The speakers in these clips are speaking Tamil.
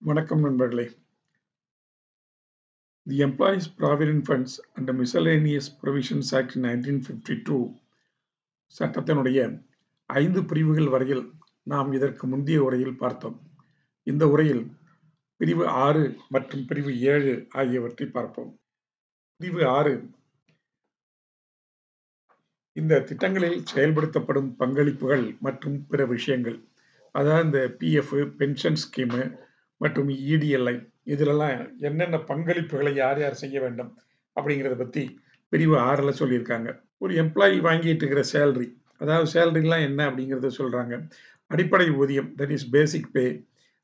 வணக்கம் நண்பர்களே. தி employees provident funds and miscellaneous provisions act 1952 சட்டத்தினுடைய 5 பிரிவுகள் வரையில் நாம் இதற்கு முந்தைய உரையில் பார்த்தோம். இந்த உரையில் பிரிவு 6 மற்றும் பிரிவு 7 ஆகியவற்றை பார்ப்போம். பிரிவு 6 இந்த திட்டங்களில் செயல்படுத்தப்படும் பங்களிப்புகள் மற்றும் பிற விஷயங்கள். அதாவது இந்த பிஎஃப், பென்ஷன் ஸ்கீமு மற்றும் இடிஎல்ஐ இதிலெல்லாம் என்னென்ன பங்களிப்புகளை யார் யார் செய்ய வேண்டும் அப்படிங்கிறத பற்றி பிரிவு 6ல் சொல்லியிருக்காங்க. ஒரு எம்ப்ளாயி வாங்கிட்டு இருக்கிற சேலரி, அதாவது சேலரிலாம் என்ன அப்படிங்கிறத சொல்கிறாங்க. அடிப்படை ஊதியம், தட் இஸ் பேசிக் பே,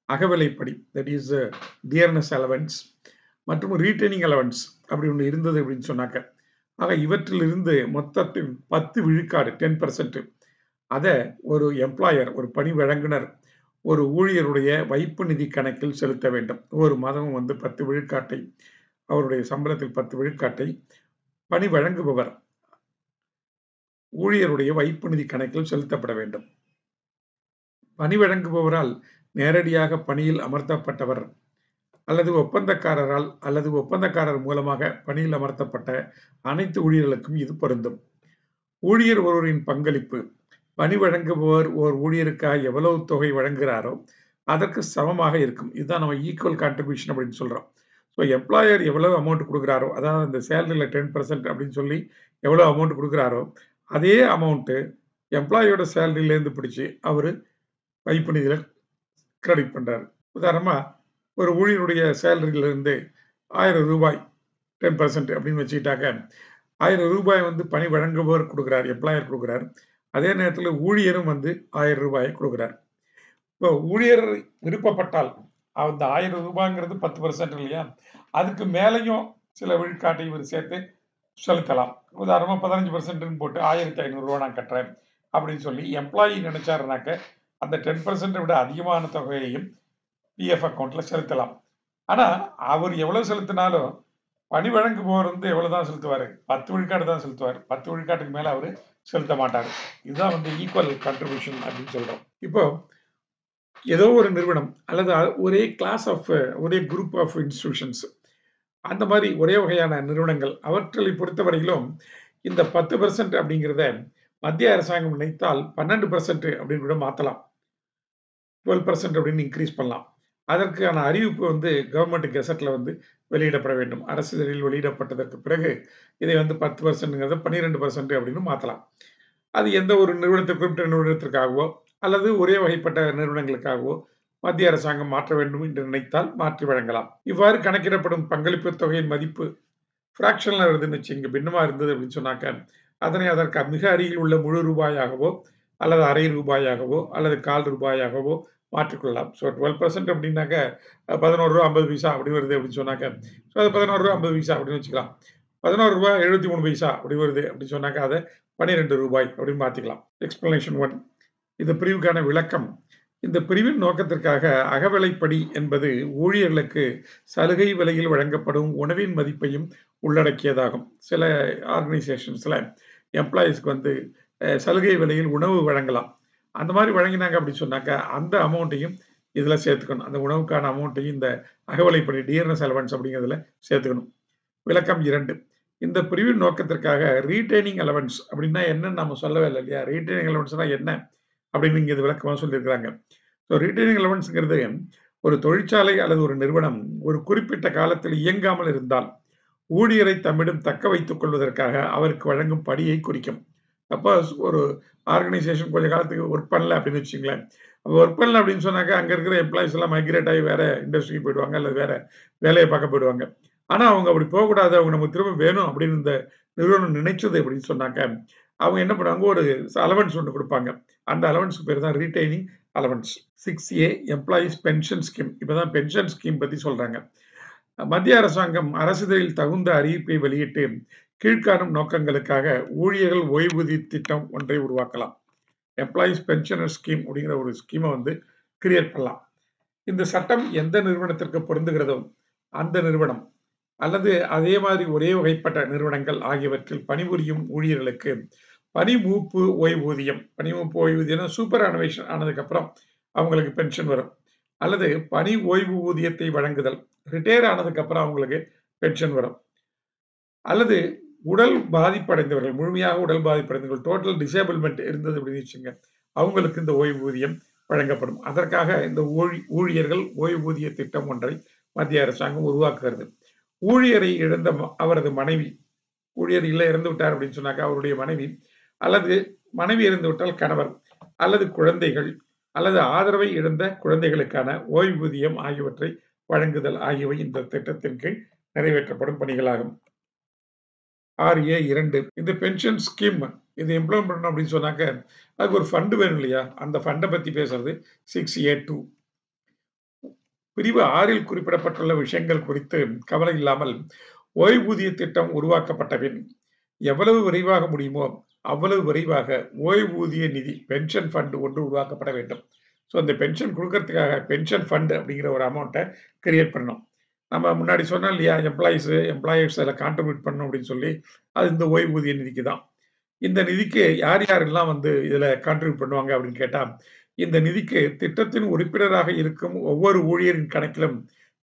அகவிலைப்படி, தட் இஸ் டியர்னஸ் அலவன்ஸ், மற்றும் ரீட்டைனிங் அலவன்ஸ் அப்படி ஒன்று இருந்தது அப்படின்னு சொன்னாக்க, ஆக இவற்றிலிருந்து மொத்தத்தில் 10 விழுக்காடு 10% அதை ஒரு எம்ப்ளாயர், ஒரு பணி வழங்குனர் ஒரு ஊழியருடைய வைப்பு நிதி கணக்கில் செலுத்த வேண்டும். ஒவ்வொரு மாதமும் 10 விழுக்காட்டை, அவருடைய சம்பளத்தில் 10 விழுக்காட்டை பணி வழங்குபவர் ஊழியருடைய வைப்பு நிதி கணக்கில் செலுத்தப்பட வேண்டும். பணி வழங்குபவரால் நேரடியாக பணியில் அமர்த்தப்பட்டவர் அல்லது ஒப்பந்தக்காரரால் அல்லது ஒப்பந்தக்காரர் மூலமாக பணியில் அமர்த்தப்பட்ட அனைத்து ஊழியர்களுக்கும் இது பொருந்தும். ஊழியர் ஒருவரின் பங்களிப்பு பணி வழங்குபவர் ஓர் ஊழியருக்காக எவ்வளவு தொகை வழங்குகிறாரோ அதற்கு சமமாக இருக்கும். இதுதான் நம்ம ஈக்குவல் கான்ட்ரிபியூஷன் அப்படின்னு சொல்றோம். ஸோ எம்ப்ளாயர் எவ்வளவு அமௌண்ட் கொடுக்குறாரோ, அதாவது அந்த சேலரியில் 10% அப்படின்னு சொல்லி எவ்வளோ அமௌண்ட் கொடுக்குறாரோ அதே அமௌண்ட்டு எம்ப்ளாயோட சேலரியிலேருந்து பிடிச்சி அவர் வைப்பு நிதியில் கிரெடிட் பண்ணுறாரு. உதாரணமாக ஒரு ஊழியருடைய சேலரியிலிருந்து 1000 ரூபாய் 10% அப்படின்னு வச்சுக்கிட்டாக்க 1000 ரூபாய் பணி வழங்குபவர் கொடுக்குறார், எம்ப்ளாயர் கொடுக்குறார். அதே நேரத்தில் ஊழியரும் 1000 ரூபாயை கொடுக்குறார். இப்போ ஊழியர் விருப்பப்பட்டால் அந்த 1000 ரூபாய்ங்கிறது 10% இல்லையா, அதுக்கு மேலேயும் சில விழுக்காட்டை இவர் சேர்த்து செலுத்தலாம். உதாரணமாக 15% போட்டு 1500 ரூபா நான் கட்டுறேன் அப்படின்னு சொல்லி எம்ப்ளாயி நினைச்சாருனாக்க அந்த 10% விட அதிகமான தொகையையும் பிஎஃப் அக்கௌண்ட்ல செலுத்தலாம். ஆனால் அவர் எவ்வளவு செலுத்தினாலும் பணி வழங்குபவர் எவ்வளவுதான் செலுத்துவார், 10 விழுக்காடு தான் செலுத்துவார். 10 விழுக்காட்டுக்கு மேல அவரு செலுத்த மாட்டார். இதுதான் ஈக்குவல் கான்ட்ரிபியூஷன் அப்படின்னு சொல்றோம். இப்போ ஏதோ ஒரு நிறுவனம் அல்லது ஒரே கிளாஸ் ஆஃப், ஒரே குரூப் ஆஃப் இன்ஸ்டிடியூஷன்ஸ், அந்த மாதிரி ஒரே வகையான நிறுவனங்கள், அவற்றை பொறுத்தவரையிலும் இந்த 10% அப்படிங்கிறத மத்திய அரசாங்கம் நினைத்தால் 12% அப்படின்னு கூட மாற்றலாம். 12% அப்படின்னு இன்க்ரீஸ் பண்ணலாம். அதற்கான அறிவிப்பு கவர்மெண்ட் கெசட்ல வெளியிடப்பட வேண்டும். அரசிதழில் வெளியிடப்பட்டதற்கு பிறகு இதை 10%ங்கிறத 12% அப்படின்னு மாற்றலாம். அது எந்த ஒரு நிறுவனத்திற்கு, குறிப்பிட்ட நிறுவனத்திற்காகவோ அல்லது ஒரே வகைப்பட்ட நிறுவனங்களுக்காகவோ மத்திய அரசாங்கம் மாற்ற வேண்டும் என்று நினைத்தால் மாற்றி வழங்கலாம். இவ்வாறு கணக்கிடப்படும் பங்களிப்பு தொகையின் மதிப்பு ஃப்ராக்ஷன்ல இருந்துன்னு வச்சுங்க, பின்னமா இருந்தது அப்படின்னு சொன்னாக்க அதனை அதற்கு மிக அருகில் உள்ள முழு ரூபாயாகவோ அல்லது அரை ரூபாயாகவோ அல்லது கால் ரூபாயாகவோ மாற்றிக்கொள்ளலாம். ஸோ 12% அப்படின்னாக்க 11 ரூபா 50 பைசா அப்படி வருது அப்படின்னு சொன்னாக்க, ஸோ அது 11 ரூபா 50 பைசா அப்படின்னு வச்சுக்கலாம். 11 ரூபா 73 பைசா அப்படி வருது அப்படின்னு சொன்னாக்க அதை 12 ரூபாய் அப்படின்னு மாற்றிக்கலாம். எக்ஸ்பிளனேஷன் 1. இந்த பிரிவுக்கான விளக்கம். இந்த பிரிவின் நோக்கத்திற்காக அகவிலைப்படி என்பது ஊழியர்களுக்கு சலுகை விலையில் வழங்கப்படும் உணவின் மதிப்பையும் உள்ளடக்கியதாகும். சில ஆர்கனைசேஷன்ஸ்ல எம்ப்ளாயீஸ்க்கு சலுகை விலையில் உணவு வழங்கலாம். அந்த மாதிரி வழங்கினாங்க அப்படின்னு சொன்னாக்க அந்த அமௌண்ட்டையும் இதில் சேர்த்துக்கணும். அந்த உணவுக்கான அமௌண்ட்டையும் இந்த அகவிலைப்படி, டியர்னஸ் அலவன்ஸ் அப்படிங்கிறதுல சேர்த்துக்கணும். விளக்கம் 2. இந்த பிரிவின் நோக்கத்திற்காக ரீட்டைனிங் அலவன்ஸ் அப்படின்னா என்னன்னு நம்ம சொல்லவே இல்லை இல்லையா. ரீட்டைனிங் அலவன்ஸ்னா என்ன அப்படின்னு இங்கே விளக்கமாக சொல்லியிருக்கிறாங்க. ஸோ ரீட்டைனிங் அலவன்ஸ்ங்கிறது ஒரு தொழிற்சாலை அல்லது ஒரு நிறுவனம் ஒரு குறிப்பிட்ட காலத்தில் இயங்காமல் இருந்தால் ஊழியரை தம்மிடம் தக்க வைத்துக் கொள்வதற்காக அவருக்கு வழங்கும் படியை குறிக்கும். சப்போஸ் ஒரு ஆர்கனைசேஷன் கொஞ்ச காலத்துக்கு ஒர்க் பண்ணல அப்படின்னு வச்சுங்களேன். அப்போ ஒர்க் பண்ணல அப்படின்னு சொன்னாக்க அங்கே இருக்கிற எம்ப்ளாயிஸ் எல்லாம் மைக்ரேட் ஆகி வேற இண்டஸ்ட்ரிக்கு போயிடுவாங்க அல்லது வேற வேலையை பார்க்க போயிடுவாங்க. ஆனால் அவங்க அப்படி போகக்கூடாது, அவங்க நமக்கு திரும்ப வேணும் அப்படின்னு இந்த நிறுவனம் நினைச்சது அப்படின்னு சொன்னாக்க அவங்க என்ன பண்ணுவாங்க, ஒரு அலவன்ஸ் ஒன்று கொடுப்பாங்க. அந்த அலவன்ஸ்க்கு பேர் தான் retaining allowance. 6A employees pension scheme. இப்போதான் பென்ஷன் ஸ்கீம் பற்றி சொல்றாங்க. மத்திய அரசாங்கம் அரசிதழில் தகுந்த அறிவிப்பை வெளியிட்டு கீழ்காணும் நோக்கங்களுக்காக ஊழியர்கள் ஓய்வூதிய திட்டம் ஒன்றை உருவாக்கலாம். எம்ப்ளாயீஸ் பென்ஷனர் ஸ்கீம் அப்படிங்கிற ஒரு ஸ்கீமை கிரியேட் பண்ணலாம். இந்த சட்டம் எந்த நிறுவனத்திற்கு பொருந்துகிறதோ அந்த நிறுவனம் அல்லது அதே மாதிரி ஒரே வகைப்பட்ட நிறுவனங்கள் ஆகியவற்றில் பணிபுரியும் ஊழியர்களுக்கு பணிமூப்பு ஓய்வூதியம், பணிமூப்பு ஓய்வூதியம் சூப்பர் அனுவேஷன் ஆனதுக்கு அப்புறம் அவங்களுக்கு பென்ஷன் வரும். அல்லது பணி ஓய்வு ஊதியத்தை வழங்குதல். ரிட்டயர் ஆனதுக்கு அப்புறம் அவங்களுக்கு பென்ஷன் வரும். அல்லது உடல் பாதிப்படைந்தவர்கள், முழுமையாக உடல் பாதிப்படைந்தவர்கள், டோட்டல் டிசேபிள்மென்ட் இருந்தது அப்படின்னு வச்சுங்க, அவங்களுக்கு இந்த ஓய்வூதியம் வழங்கப்படும். அதற்காக இந்த ஊழியர்கள் ஓய்வூதிய திட்டம் ஒன்றை மத்திய அரசாங்கம் உருவாக்குகிறது. ஊழியரை இழந்த அவரது மனைவி, ஊழியர் இல்ல இறந்து விட்டார் அப்படின்னு சொன்னாக்க அவருடைய மனைவி, அல்லது மனைவி இறந்து விட்டால் கணவர், அல்லது குழந்தைகள், அல்லது ஆதரவை இழந்த குழந்தைகளுக்கான ஓய்வூதியம் ஆகியவற்றை வழங்குதல் ஆகியவை இந்த திட்டத்தின் கீழ் நிறைவேற்றப்படும் பணிகளாகும். RA2 இந்த பென்ஷன் ஸ்கீம் இது இம்ப்ளிமெண்ட் பண்ணணும் அப்படின்னு சொன்னாக்க அதுக்கு ஒரு ஃபண்ட் வேணும் இல்லையா? அந்த ஃபண்டை பத்தி பேசுறது 6A2. பிரிவு 6ல் குறிப்பிடப்பட்டுள்ள விஷயங்கள் குறித்து கவலை இல்லாமல் ஓய்வூதிய திட்டம் உருவாக்கப்பட்ட பின் எவ்வளவு விரைவாக முடியுமோ அவ்வளவு விரைவாக ஓய்வூதிய நிதி பென்ஷன் ஃபண்ட் ஒன்று உருவாக்கப்பட வேண்டும். ஸோ அந்த பென்ஷன் கொடுக்கறதுக்காக பென்ஷன் ஃபண்ட் அப்படிங்கிற ஒரு அமௌண்ட்டை கிரியேட் பண்ணணும். நம்ம முன்னாடி சொன்னோம் இல்லையா, எம்ப்ளாயர்ஸ் அதில் கான்ட்ரிபியூட் பண்ணணும் அப்படின்னு சொல்லி, அது இந்த ஓய்வூதிய நிதிக்கு தான். இந்த நிதிக்கு யார் யாரெல்லாம் வந்து இதில் கான்ட்ரிபியூட் பண்ணுவாங்க அப்படின்னு கேட்டால், இந்த நிதிக்கு திட்டத்தின் உறுப்பினராக இருக்கும் ஒவ்வொரு ஊழியரின் கணக்கிலும்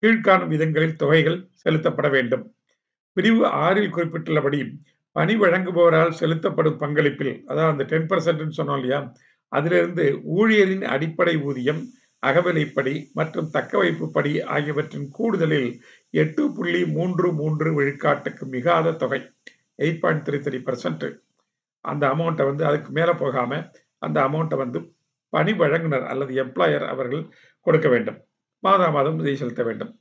கீழ்காணும் விதங்களில் தொகைகள் செலுத்தப்பட வேண்டும். பிரிவு 6ல் குறிப்பிட்டுள்ளபடி பணி வழங்குபவரால் செலுத்தப்படும் பங்களிப்பில், அதாவது அந்த 10% சொன்னோம் இல்லையா, அதிலிருந்து ஊழியரின் அடிப்படை ஊதியம், அகவிலைப்படி மற்றும் தக்கவைப்பு படி ஆகியவற்றின் கூடுதலில் 8.33 விழுக்காட்டுக்கு மிகாத தொகை 8.33% அந்த அமௌண்ட்டை வந்து அதுக்கு மேல போகாம அந்த அமௌண்ட்டை வந்து பணி வழங்குனர் அல்லது எம்ப்ளாயர் அவர்கள் கொடுக்க வேண்டும். மாதம் இதை செலுத்த வேண்டும்.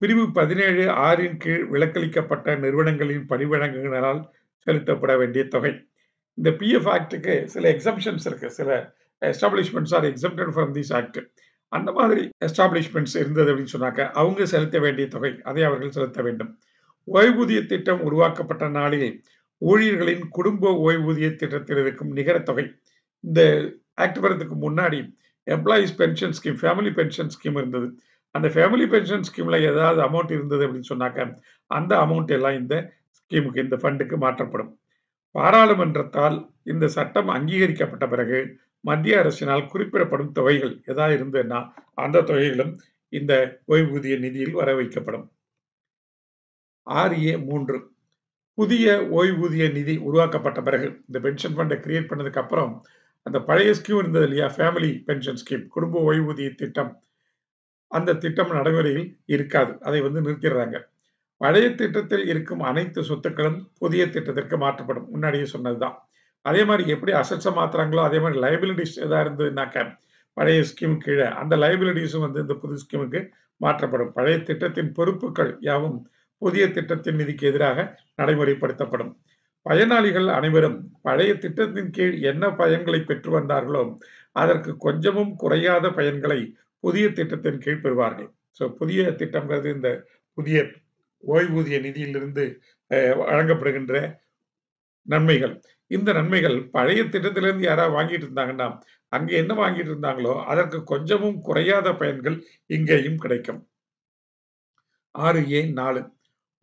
பிரிவு 17(6)ன் கீழ் விலக்களிக்கப்பட்ட நிறுவனங்களின் பணி வழங்குனரால் செலுத்தப்பட வேண்டிய தொகை. இந்த PF ஆக்டுக்கு சில எக்ஸம்ஷன்ஸ் இருக்கு. சில establishments are exempted from this act. அந்த மாதிரி எஸ்டாப்ளிஷ்மெண்ட்ஸ் இருந்தது அப்படின்னு சொன்னாக்க அவங்க செலுத்த வேண்டிய தொகை அதை அவர்கள் செலுத்த வேண்டும். ஓய்வூதிய திட்டம் உருவாக்கப்பட்ட நாளில் ஊழியர்களின் குடும்ப ஓய்வூதிய திட்டத்தில் இருக்கும் நிகர தொகை. இந்த ஆக்ட் வரதுக்கு முன்னாடி employees pension scheme, family pension scheme இருந்தது. அந்த ஃபேமிலி பென்ஷன் ஸ்கீம்ல ஏதாவது அமௌண்ட் இருந்தது அப்படின்னு சொன்னாக்க அந்த அமௌண்ட் எல்லாம் இந்த ஸ்கீமுக்கு, இந்த ஃபண்டுக்கு மாற்றப்படும். பாராளுமன்றத்தால் இந்த சட்டம் அங்கீகரிக்கப்பட்ட பிறகு மத்திய அரசினால் குறிப்பிடப்படும் தொகைகள் ஏதாவது இருந்ததுன்னா அந்த தொகைகளும் இந்த ஓய்வூதிய நிதியில் வர வைக்கப்படும். RA3 புதிய ஓய்வூதிய நிதி உருவாக்கப்பட்ட பிறகு, இந்த பென்ஷன் ஃபண்டை கிரியேட் பண்ணதுக்கு அப்புறம் அந்த பழைய ஸ்கீம் இருந்தது இல்லையா, ஃபேமிலி பென்ஷன் ஸ்கீம், குடும்ப ஓய்வூதிய திட்டம், அந்த திட்டம் நடைமுறையில் இருக்காது. அதை வந்து நிறுத்திடுறாங்க. பழைய திட்டத்தில் இருக்கும் அனைத்து சொத்துக்களும் புதிய திட்டத்திற்கு மாற்றப்படும். முன்னாடியே சொன்னதுதான். அதே மாதிரி எப்படி அசட்ஸை மாத்துறாங்களோ அதே மாதிரி லைபிலிட்டிஸ் ஏதாவது இருந்ததுனாக்க பழைய ஸ்கீம் கீழே அந்த லைபிலிட்டிஸும் வந்து இந்த புது ஸ்கீமுக்கு மாற்றப்படும். பழைய திட்டத்தின் பொறுப்புகள் யாவும் புதிய திட்டத்தின் நிதிக்கு எதிராக நடைமுறைப்படுத்தப்படும். பயனாளிகள் அனைவரும் பழைய திட்டத்தின் கீழ் என்ன பயன்களை பெற்று வந்தார்களோ அதற்கு கொஞ்சமும் குறையாத பயன்களை புதிய திட்டத்தின் கீழ் பெறுவார்கள். ஸோ புதிய திட்டம்ங்கிறது இந்த புதிய ஓய்வூதிய நிதியிலிருந்து வழங்கப்படுகின்ற நன்மைகள். இந்த நன்மைகள் பழைய திட்டத்திலிருந்து யாராவது வாங்கிட்டு இருந்தாங்கன்னா அங்க என்ன வாங்கிட்டு இருந்தாங்களோ அதற்கு கொஞ்சமும் குறையாத பயன்கள் இங்கேயும் கிடைக்கும். 6A4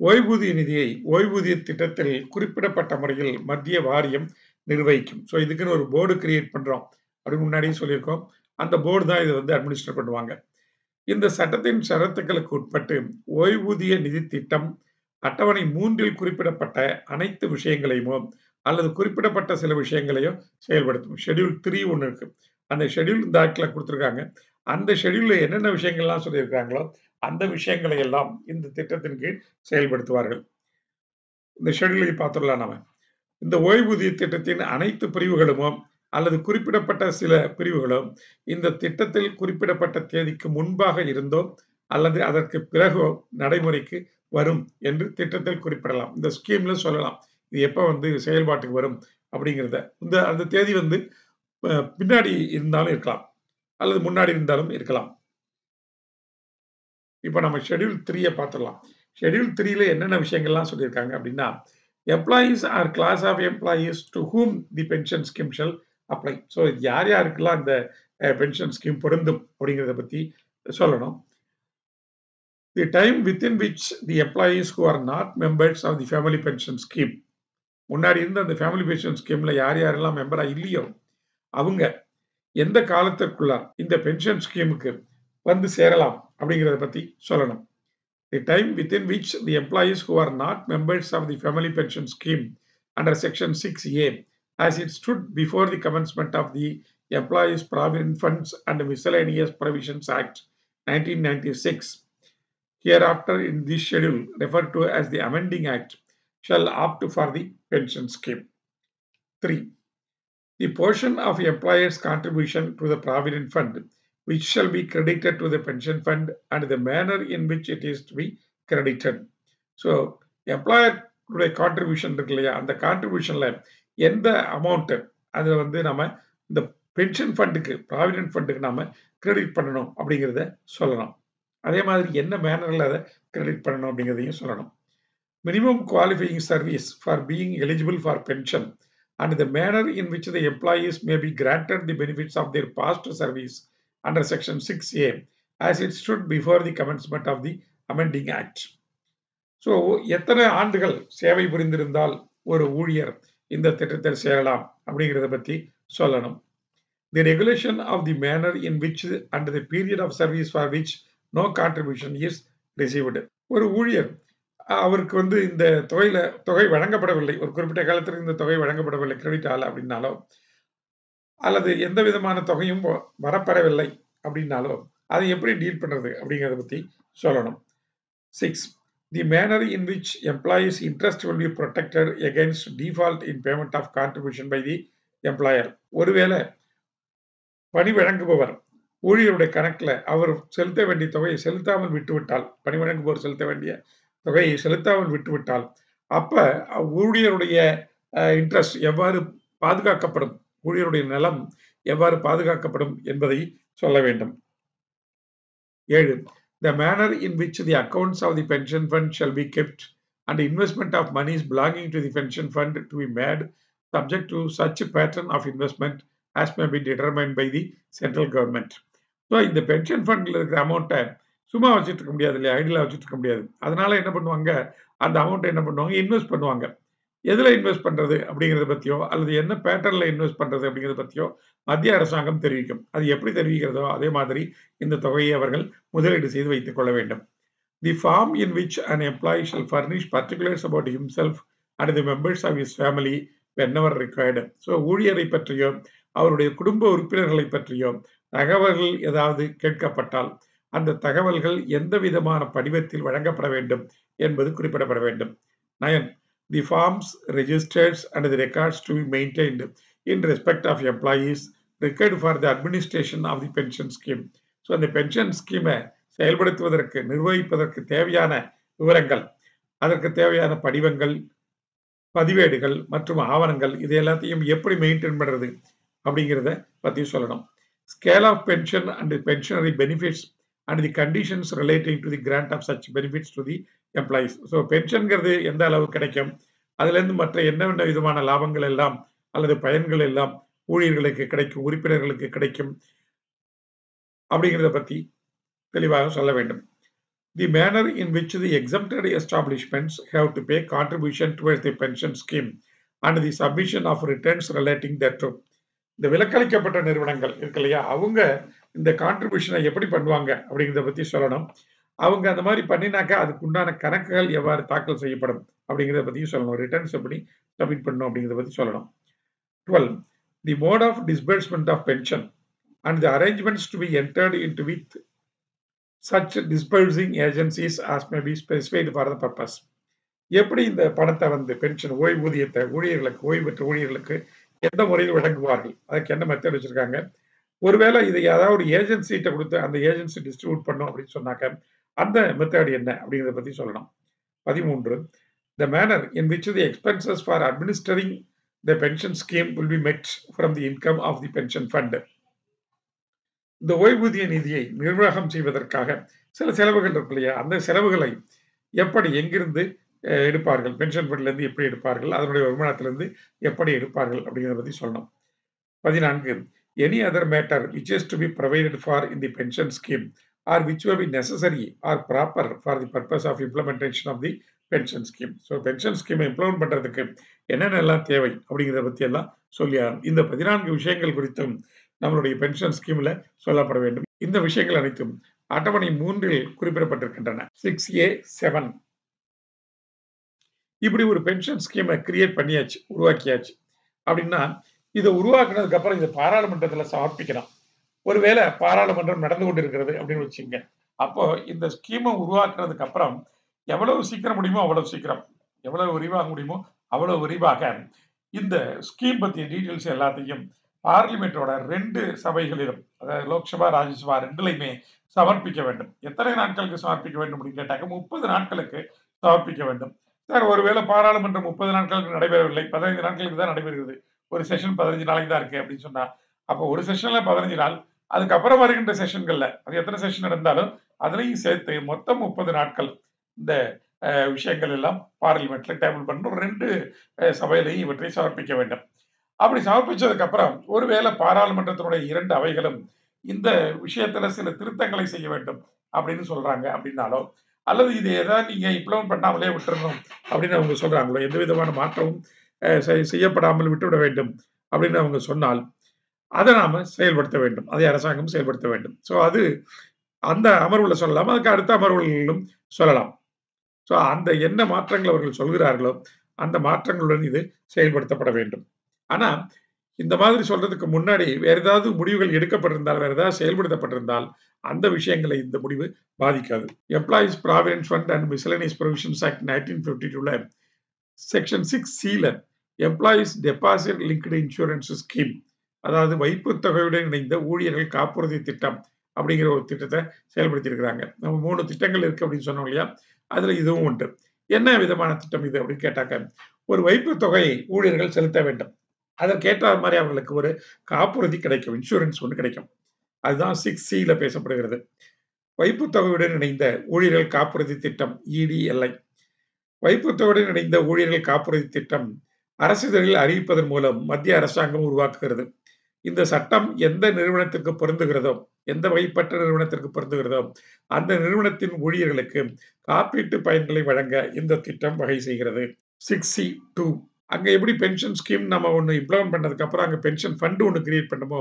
ஓய்வூதிய நிதியை ஓய்வூதிய திட்டத்தில் குறிப்பிடப்பட்ட முறையில் மத்திய வாரியம் நிர்வகிக்கும். ஸோ இதுக்குன்னு ஒரு போர்டு கிரியேட் பண்றோம் அப்படின்னு முன்னாடியே சொல்லியிருக்கோம். அந்த போர்டு தான் இதை வந்து அட்மினிஸ்டர் பண்ணுவாங்க. இந்த சட்டத்தின் ஷரத்துக்களுக்கு உட்பட்டு ஓய்வூதிய நிதி திட்டம் அட்டவணை 3ல் குறிப்பிடப்பட்ட அனைத்து விஷயங்களையுமோ அல்லது குறிப்பிடப்பட்ட சில விஷயங்களையும் செயல்படுத்தும். ஷெட்யூல் 3 ஒன்று இருக்கு. அந்த ஷெட்யூல் இந்த ஆக்ட்ல கொடுத்துருக்காங்க. அந்த ஷெட்யூல்ல என்னென்ன விஷயங்கள்லாம் சொல்லியிருக்காங்களோ அந்த விஷயங்களை எல்லாம் இந்த திட்டத்தின் கீழ் செயல்படுத்துவார்கள். இந்த ஷெட்யூலை பார்த்துடலாம் நாம. இந்த ஓய்வூதிய திட்டத்தின் அனைத்து பிரிவுகளுமோ அல்லது குறிப்பிடப்பட்ட சில பிரிவுகளோ இந்த திட்டத்தில் குறிப்பிடப்பட்ட தேதிக்கு முன்பாக இருந்தோ அல்லது அதற்கு பிறகோ நடைமுறைக்கு வரும் என்று திட்டத்தில் குறிப்பிடலாம். இந்த ஸ்கீம்ல சொல்லலாம் இது எப்ப வந்து செயல்பாட்டுக்கு வரும் அப்படிங்கிறத. அந்த தேதி வந்து பின்னாடி இருந்தாலும் இருக்கலாம் அல்லது முன்னாடி இருந்தாலும் இருக்கலாம். இப்ப நம்ம ஷெட்யூல் 3 பார்த்துடலாம். ஷெட்யூல் 3ல என்னென்ன விஷயங்கள்லாம் சொல்லியிருக்காங்க அப்படின்னா, employees or class of employees to whom the pension scheme shall apply. So யார் யாருக்கெல்லாம் இந்த பென்ஷன் ஸ்கீம் பொருந்தும் அப்படிங்கிறத பத்தி சொல்லணும். The time within which the employees who are not members of the family pension scheme, முன்னாடி இருந்த அந்த ஃபேமிலி பென்ஷன் ஸ்கீம்ல யார் யாரெல்லாம் மெம்பரா இல்லையோ அவங்க எந்த காலத்திற்குள்ள இந்த பென்ஷன் ஸ்கீமுக்கு வந்து சேரலாம் அப்படிங்கிறத பத்தி சொல்லணும். The time within which the employees who are not members of the family pension scheme under section 6A as it stood before the commencement of the Employees Provident Funds and Miscellaneous Provisions Act 1996, hereafter in this schedule referred to as the Amending Act, shall opt for the pension scheme. 3. The portion of employer's contribution to the Provident Fund which shall be credited to the pension fund and the manner in which it is to be credited. So, employer contribution இருக்கு இல்லையா, அந்த கான்ட்ரிபியூஷன்ல எந்த அமௌண்ட் அதை வந்து நம்ம இந்த பென்ஷன் ஃபண்டுக்கு ப்ராவிடென்ட் ஃபண்டுக்கு நாம கிரெடிட் பண்ணணும் அப்படிங்கிறத சொல்லணும். அதே மாதிரி என்ன மேனர்ல அதை கிரெடிட் பண்ணணும் அப்படிங்கிறதையும் சொல்லணும். Minimum qualifying service for being eligible for pension and the manner in which the employees may be granted the benefits of their past service under section 6A as it stood before the commencement of the amending act. So, எத்தனை ஆண்டுகள் சேவை புரிந்திருந்தால் ஒரு ஊழியர் இந்த திட்டத்தில் சேரலாம் அப்படிங்கிறத பத்தி சொல்லணும். The regulation of the manner in which and the period of service for which no contribution is received. ஒரு ஊழியர் அவருக்கு வந்து இந்த தொகை வழங்கப்படவில்லை, ஒரு குறிப்பிட்ட காலத்திற்கு இந்த தொகை வழங்கப்படவில்லை, கிரெடிட் ஆகல அப்படின்னாலோ, அல்லது எந்த விதமான தொகையும் வரப்பெறவில்லை அப்படின்னாலோ அதை எப்படி டீல் பண்றது அப்படிங்கிறத பத்தி சொல்லணும். 6. The manner in which employees' interest will be protected against default in payment of contribution by the employer. ஒருவேளை பணி வழங்குபவர் ஊழியருடைய கணக்கில் அவர் செலுத்த வேண்டிய தொகையை செலுத்தாமல் விட்டுவிட்டால், பணி வழங்குபவர் செலுத்த வேண்டிய தொகையை செலுத்தாமல் விட்டுவிட்டால், அப்ப ஊழியருடைய இன்ட்ரெஸ்ட் எவ்வாறு பாதுகாக்கப்படும், ஊழியருடைய நலம் எவ்வாறு பாதுகாக்கப்படும் என்பதை சொல்ல வேண்டும். 7. The manner in which the accounts of the pension fund shall be kept and investment of monies belonging to the pension fund to be made subject to such pattern of investment as may be determined by the central government. So, இந்த பென்ஷன் ஃபண்ட்ல இருக்கிற அமௌண்ட்டை சும்மா வச்சுட்டு இருக்க முடியாது இல்லையா, ஐடியலா வச்சுட்டு இருக்க முடியாது. அதனால என்ன பண்ணுவாங்க, அந்த அமௌண்ட்டை என்ன பண்ணுவாங்க, இன்வெஸ்ட் பண்ணுவாங்க. எதுல இன்வெஸ்ட் பண்றது அப்படிங்கிறத பத்தியோ அல்லது என்ன பேட்டர்ன்ல இன்வெஸ்ட் பண்றது அப்படிங்கிறத பத்தியோ மத்திய அரசாங்கம் தெரிவிக்கும். அது எப்படி தெரிவிக்கிறதோ அதே மாதிரி இந்த தொகையை அவர்கள் முதலீடு செய்து வைத்துக் கொள்ள வேண்டும். The form in which an employee shall furnish particulars about himself and the members of his family whenever required. So, ஊழியரை பற்றியோ அவருடைய குடும்ப உறுப்பினர்களை பற்றியோ தகவல்கள் ஏதாவது கேட்கப்பட்டால் அந்த தகவல்கள் எந்த விதமான படிவத்தில் வழங்கப்பட வேண்டும் என்பது குறிப்பிடப்பட வேண்டும். 9. The forms, registers and the records to be maintained in respect of employees required for the administration of the pension scheme. So, அந்த பென்ஷன் ஸ்கீமை செயல்படுத்துவதற்கு நிர்வகிப்பதற்கு தேவையான விவரங்கள், அதற்கு தேவையான படிவங்கள், பதிவேடுகள் மற்றும் ஆவணங்கள் இது எல்லாத்தையும் எப்படி மெயின்டைன் பண்றது அப்படிங்கிறத பத்தி சொல்லணும். Scale of pension and pensionary benefits and the conditions relating to the grant of such benefits to the employees. So, பென்ஷன்ங்கிறது எந்த அளவு கிடைக்கும், அதுல இருந்து மற்ற என்னென்ன விதமான லாபங்கள் எல்லாம் அல்லது பயன்கள் எல்லாம் ஊழியர்களுக்கு கிடைக்கும், உறுப்பினர்களுக்கு கிடைக்கும் அப்படிங்கிறத பத்தி தெளிவாக சொல்ல வேண்டும். The manner in which the exempted establishments have to pay contribution towards the pension scheme and the submission of returns relating thereto. இந்த விலக்களிக்கப்பட்ட நிறுவனங்கள் இருக்கு இல்லையா, அவங்க இந்த கான்ட்ரிபியூஷனை எப்படி பண்ணுவாங்க அப்படிங்கிறத பத்தி சொல்லணும். அவங்க அந்த மாதிரி பண்ணினாக்கா அதுக்கு உண்டான கணக்குகள் எவ்வாறு தாக்கல் செய்யப்படும் அப்படிங்கிறத பத்தியும் சொல்லணும். ரிட்டர்ன்ஸ் எப்படி சப்மிட் பண்ணணும் அப்படிங்கிறத பத்தி சொல்லணும். 12. The mode of disbursement of pension and the arrangements to be entered into with such disbursing agencies as may be specified for the purpose. எப்படி இந்த பணத்தை வந்து பென்ஷன் ஓய்வூதியத்தை ஊழியர்களுக்கு, ஓய்வு பெற்ற ஊழியர்களுக்கு எந்த முறையில் வழங்குவார்கள், அதுக்கு என்ன மெத்தட் வச்சிருக்காங்க. ஒருவேளை இதை ஏதாவது ஒரு ஏஜென்சிட்ட கொடுத்து அந்த ஏஜென்சி டிஸ்ட்ரிபியூட் பண்ணும் அப்படின்னு சொன்னாக்க அந்த மெத்தட் என்ன அப்படிங்கிறத பத்தி சொல்லணும். 13. The manner in which the expenses for administering the pension scheme will be met from the income of the pension fund. இந்த ஓய்வூதிய நிதியை நிர்வாகம் செய்வதற்காக சில செலவுகள் இருக்கு இல்லையா, அந்த செலவுகளை எப்படி எங்கிருந்து எடுப்பார்கள், பென்ஷன் ஃபண்ட்ல இருந்து எப்படி எடுப்பார்கள், அதனுடைய வருமானத்திலிருந்து எப்படி எடுப்பார்கள் அப்படிங்கிறத பத்தி சொல்லணும். 14. Any other matter which is to be provided for in the pension scheme or which may be necessary or proper for the purpose of implementation of the pension scheme. So, pension scheme implement பண்றதுக்கு என்னென்னலாம் தேவை அப்படிங்கிறத பத்தி எல்லாம் சொல்லியார். இந்த 14 விஷயங்கள் குறித்தும் நம்மளுடைய பென்ஷன் ஸ்கீம்ல சொல்லப்பட வேண்டும். இந்த விஷயங்கள் அனைத்தும் அட்டவணை 3 குறிப்பிடப்பட்டிருக்கின்றன. 6A7 இப்படி ஒரு பென்ஷன் ஸ்கீமை கிரியேட் பண்ணியாச்சு, உருவாக்கியாச்சு. அப்படின்னா இதை உருவாக்குனதுக்கு அப்புறம் இதை பாராளுமன்றத்தில் சமர்ப்பிக்கணும். ஒருவேளை பாராளுமன்றம் நடந்து கொண்டிருக்கிறது அப்படின்னு வச்சுங்க, அப்போ இந்த ஸ்கீமை உருவாக்குனதுக்கு அப்புறம் எவ்வளவு சீக்கிரம் முடியுமோ அவ்வளவு சீக்கிரம், எவ்வளவு விரிவாக முடியுமோ அவ்வளவு விரிவாக இந்த ஸ்கீம் பற்றிய டீட்டெயில்ஸ் எல்லாத்தையும் பார்லிமெண்டோட 2 சபைகளிலும், அதாவது லோக்சபா ராஜ்யசபா 2லையுமே சமர்ப்பிக்க வேண்டும். எத்தனை நாட்களுக்கு சமர்ப்பிக்க வேண்டும் அப்படின்னு கேட்டாக்க 30 நாட்களுக்கு சமர்ப்பிக்க வேண்டும். சார், ஒருவேளை பாராளுமன்றம் 30 நாட்களுக்கு நடைபெறவில்லை, 15 நாட்களுக்கு தான் நடைபெறுகிறது, ஒரு செஷன் 15 நாளைக்கு தான் இருக்கு அப்படின்னு சொன்னா, அப்போ ஒரு செஷன்ல 15 நாள், அதுக்கப்புறம் வருகின்ற செஷன்கள்ல அது எத்தனை செஷன் நடந்தாலும் அதுலையும் சேர்த்து மொத்தம் 30 நாட்கள் இந்த விஷயங்கள் எல்லாம் பார்லிமெண்ட்ல டேபிள் பண்ணணும். 2 சபையிலையும் இவற்றை சமர்ப்பிக்க வேண்டும். அப்படி சமர்ப்பிச்சதுக்கு அப்புறம் ஒருவேளை பாராளுமன்றத்தினுடைய 2 அவைகளும் இந்த விஷயத்துல சில திருத்தங்களை செய்ய வேண்டும் அப்படின்னு சொல்றாங்க அப்படின்னாலோ, அல்லது இது ஏதாவது நீங்க இம்ப்ளிமெண்ட் பண்ணாமலே விட்டுறணும் அப்படின்னு அவங்க சொல்றாங்களோ, எந்த விதமான மாற்றமும் செய்யப்படாமல் விட்டுவிட வேண்டும் அப்படின்னு அவங்க சொன்னால் அதை நாம செயல்படுத்த வேண்டும், அதை அரசாங்கம் செயல்படுத்த வேண்டும். ஸோ அது அந்த அமர்வுல சொல்லலாம், அதுக்கு அடுத்த அமர்வுகளிலும் சொல்லலாம். ஸோ அந்த என்ன மாற்றங்கள் அவர்கள் சொல்கிறார்களோ அந்த மாற்றங்களுடன் இது செயல்படுத்தப்பட வேண்டும். ஆனா இந்த மாதிரி சொல்றதுக்கு முன்னாடி வேற ஏதாவது முடிவுகள் எடுக்கப்பட்டிருந்தால், வேற ஏதாவது செயல்படுத்தப்பட்டிருந்தால் அந்த விஷயங்களை இந்த முடிவு பாதிக்காது. Employees provident fund and miscellaneous provisions act 1952ல section 6C employees deposit linked insurance scheme, அதாவது வைப்பு தொகையுடன் இணைந்த ஊழியர்கள் காப்புறுதி திட்டம் அப்படிங்கிற ஒரு திட்டத்தை செயல்படுத்தி இருக்கிறாங்க. நம்ம 3 திட்டங்கள் இருக்கு அப்படின்னு சொன்னோம் இல்லையா, அதுல இதுவும் ஒன்று. என்ன விதமான திட்டம் இது அப்படின்னு கேட்டாக்க, ஒரு வைப்பு தொகையை ஊழியர்கள் செலுத்த வேண்டும், அதற்கேற்ற மாதிரி அவர்களுக்கு ஒரு காப்புறுதி கிடைக்கும், இன்சூரன்ஸ் ஒன்று கிடைக்கும். அதுதான் 6C பேசப்படுகிறது. வைப்பு தொகையுடன் இணைந்த ஊழியர்கள் காப்புறுதி திட்டம், EDLI. வைப்பு தொகையுடன் இணைந்த ஊழியர்கள் காப்புறுதி திட்டம் அரசிதழில் அறிவிப்பதன் மூலம் மத்திய அரசாங்கம் உருவாக்குகிறது. இந்த சட்டம் எந்த நிறுவனத்திற்கு பொருந்துகிறதோ, எந்த வகைப்பட்ட நிறுவனத்திற்கு பொருந்துகிறதோ அந்த நிறுவனத்தின் ஊழியர்களுக்கு காப்பீட்டு பயன்களை வழங்க இந்த திட்டம் வகை செய்கிறது. 6C2 அங்க எப்படி பென்ஷன் ஸ்கீம் நம்ம ஒன்று இம்ப்ளிமெண்ட் பண்ணதுக்கு அப்புறம் அங்க பென்ஷன் ஃபண்ட் ஒன்று கிரியேட் பண்ணுமோ,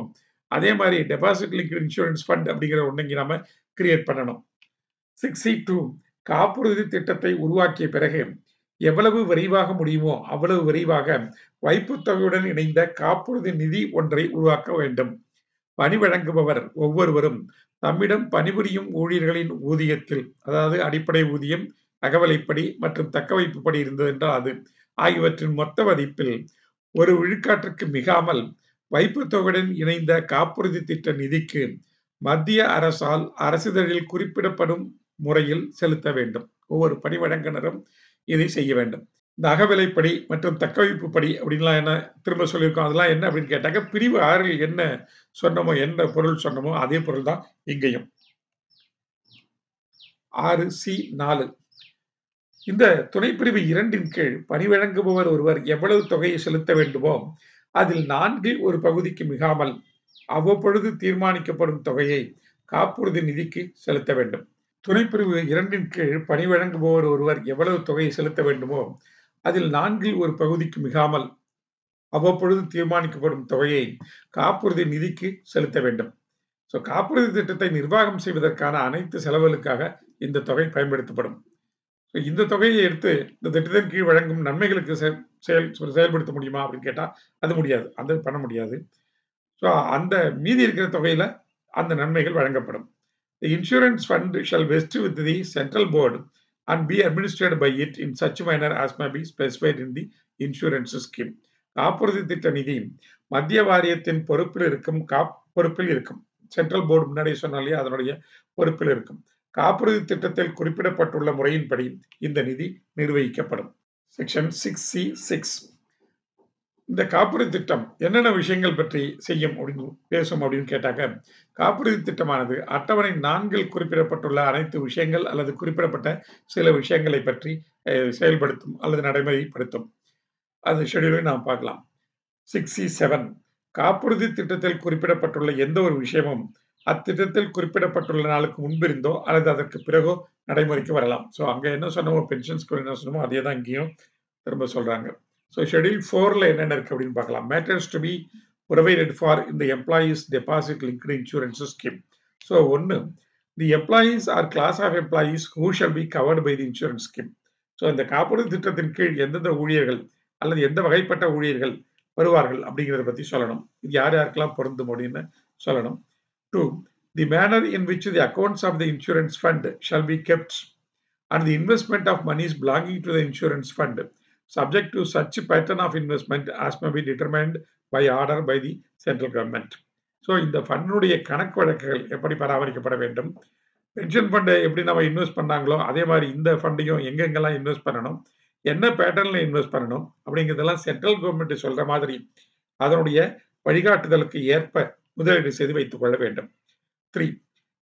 அதே மாதிரி டெபாசிட் லிங்க்டு இன்சூரன்ஸ் ஃபண்ட் அப்படிங்கிற ஒன்று இங்க நாம கிரியேட் பண்ணணும். 6C2 காப்புறுதி திட்டத்தை உருவாக்கிய பிறகு எவ்வளவு விரைவாக முடியுமோ அவ்வளவு விரைவாக வைப்பு தொகையுடன் இணைந்த காப்புறுதி நிதி ஒன்றை உருவாக்க வேண்டும். பணி வழங்குபவர் ஒவ்வொருவரும் தம்மிடம் பணிபுரியும் ஊழியர்களின் ஊதியத்தில், அதாவது அடிப்படை ஊதியம், அகவலைப்படி மற்றும் தக்கவைப்புப்படி இருந்தது என்றால் அது ஆகியவற்றின் மொத்த மதிப்பில் 1 விழுக்காட்டிற்கு மிகாமல் வைப்பு தொகையுடன் இணைந்த காப்புறுதி திட்ட நிதிக்கு மத்திய அரசால் அரசிதழில் குறிப்பிடப்படும் முறையில் செலுத்த வேண்டும். ஒவ்வொரு பணி வழங்குனரும் இதை செய்ய வேண்டும். இந்த அகவிலைப்படி மற்றும் தக்கவைப்பு படி அப்படின்லாம் என்ன திரும்ப சொல்லியிருக்கோம், அதெல்லாம் என்ன அப்படின்னு கேட்டாக்க, பிரிவு 6ல் என்ன சொன்னமோ, என்ன பொருள் சொன்னமோ அதே பொருள் தான் இங்கேயும். 6C4 இந்த துணைப்பிரிவு 2ன் கீழ் பணி வழங்குபவர் ஒருவர் எவ்வளவு தொகையை செலுத்த வேண்டுமோ அதில் 4ல் ஒரு பகுதிக்கு மிகாமல் அவ்வப்பொழுது தீர்மானிக்கப்படும் தொகையை காப்புறுதி நிதிக்கு செலுத்த வேண்டும். துணைப்பிரிவு 2ன் கீழ் பணி வழங்குபவர் ஒருவர் எவ்வளவு தொகையை செலுத்த வேண்டுமோ அதில் 4ல் ஒரு பகுதிக்கு மிகாமல் அவ்வப்பொழுது தீர்மானிக்கப்படும் தொகையை காப்புறுதி நிதிக்கு செலுத்த வேண்டும். ஸோ காப்புறுதி திட்டத்தை நிர்வாகம் செய்வதற்கான அனைத்து செலவுகளுக்காக இந்த தொகை பயன்படுத்தப்படும். இந்த தொகையை எடுத்து இந்த திட்டத்தின் கீழ் வழங்கும் நன்மைகளுக்கு செயல்படுத்த முடியுமா அப்படின்னு கேட்டா அது முடியாது, அந்த பண்ண முடியாது. ஸோ அந்த மீதி இருக்கிற தொகையில அந்த நன்மைகள் வழங்கப்படும். The insurance fund shall vest with the central board and be administered by it in such manner as may be specified in the insurance scheme. காப்புறுதி திட்ட நிதி மத்திய வாரியத்தின் பொறுப்பில் இருக்கும் சென்ட்ரல் போர்டு முன்னாடி சொன்னாலே அதனுடைய பொறுப்பில் இருக்கும். காப்புறுதி திட்டத்தில் குறிப்பிடப்பட்டுள்ள முறையின்படி இந்த நிதி நிர்வகிக்கப்படும். செக்ஷன் 6C6 இந்த காப்புறுதி திட்டம் என்னென்ன விஷயங்கள் பற்றி செய்யும் அப்படின்னு பேசும் அப்படின்னு கேட்டாக்க, காப்புறுதி திட்டமானது அட்டவணை 4ல் குறிப்பிடப்பட்டுள்ள அனைத்து விஷயங்கள் அல்லது குறிப்பிடப்பட்ட சில விஷயங்களை பற்றி செயல்படுத்தும் அல்லது நடைமுறைப்படுத்தும். அது ஷெட்யூலை நாம் பார்க்கலாம். 6C7 காப்புறுதி திட்டத்தில் குறிப்பிடப்பட்டுள்ள எந்த ஒரு விஷயமும் அத்திட்டத்தில் குறிப்பிடப்பட்டுள்ள நாளுக்கு முன்பிருந்தோ அல்லது அதற்கு பிறகோ நடைமுறைக்கு வரலாம். ஸோ அங்க என்ன சொன்னமோ பென்ஷன்ஸ்க்கு என்ன சொன்னமோ அதே தான் இங்கேயும் திரும்ப சொல்றாங்க. ஸோ ஷெட்யூல் 4ல் என்னென்ன இருக்கு அப்படின்னு பார்க்கலாம். Matters to be provided for இந்த employees deposit linked insurance scheme. So 1 the employees or class of employees who shall be covered by the insurance scheme. So இந்த காப்புறுதி திட்டத்தின் கீழ் எந்தெந்த ஊழியர்கள் அல்லது எந்த வகைப்பட்ட ஊழியர்கள் வருவார்கள் அப்படிங்கிறத பற்றி சொல்லணும். இது யார் யாருக்கெல்லாம் பொருந்தும் அப்படின்னு சொல்லணும். 2. The manner in which the accounts of the insurance fund shall be kept and the investment of monies belonging to the insurance fund subject to such pattern of investment as may be determined by order by the central government. So இந்த ஃபண்டுடைய கணக்கு வழக்குகள் எப்படி பராமரிக்கப்பட வேண்டும், பென்ஷன் ஃபண்டை எப்படி நம்ம இன்வெஸ்ட் பண்ணாங்களோ அதே மாதிரி இந்த ஃபண்டையும் எங்கெங்கெல்லாம் இன்வெஸ்ட் பண்ணணும், என்ன பேட்டர்ன்ல இன்வெஸ்ட் பண்ணணும் அப்படிங்கிறதெல்லாம் சென்ட்ரல் கவர்மெண்ட் சொல்ற மாதிரி அதனுடைய வழிகாட்டுதலுக்கு ஏற்ப முதலீடு செய்து வைத்துக் கொள்ள வேண்டும். 3.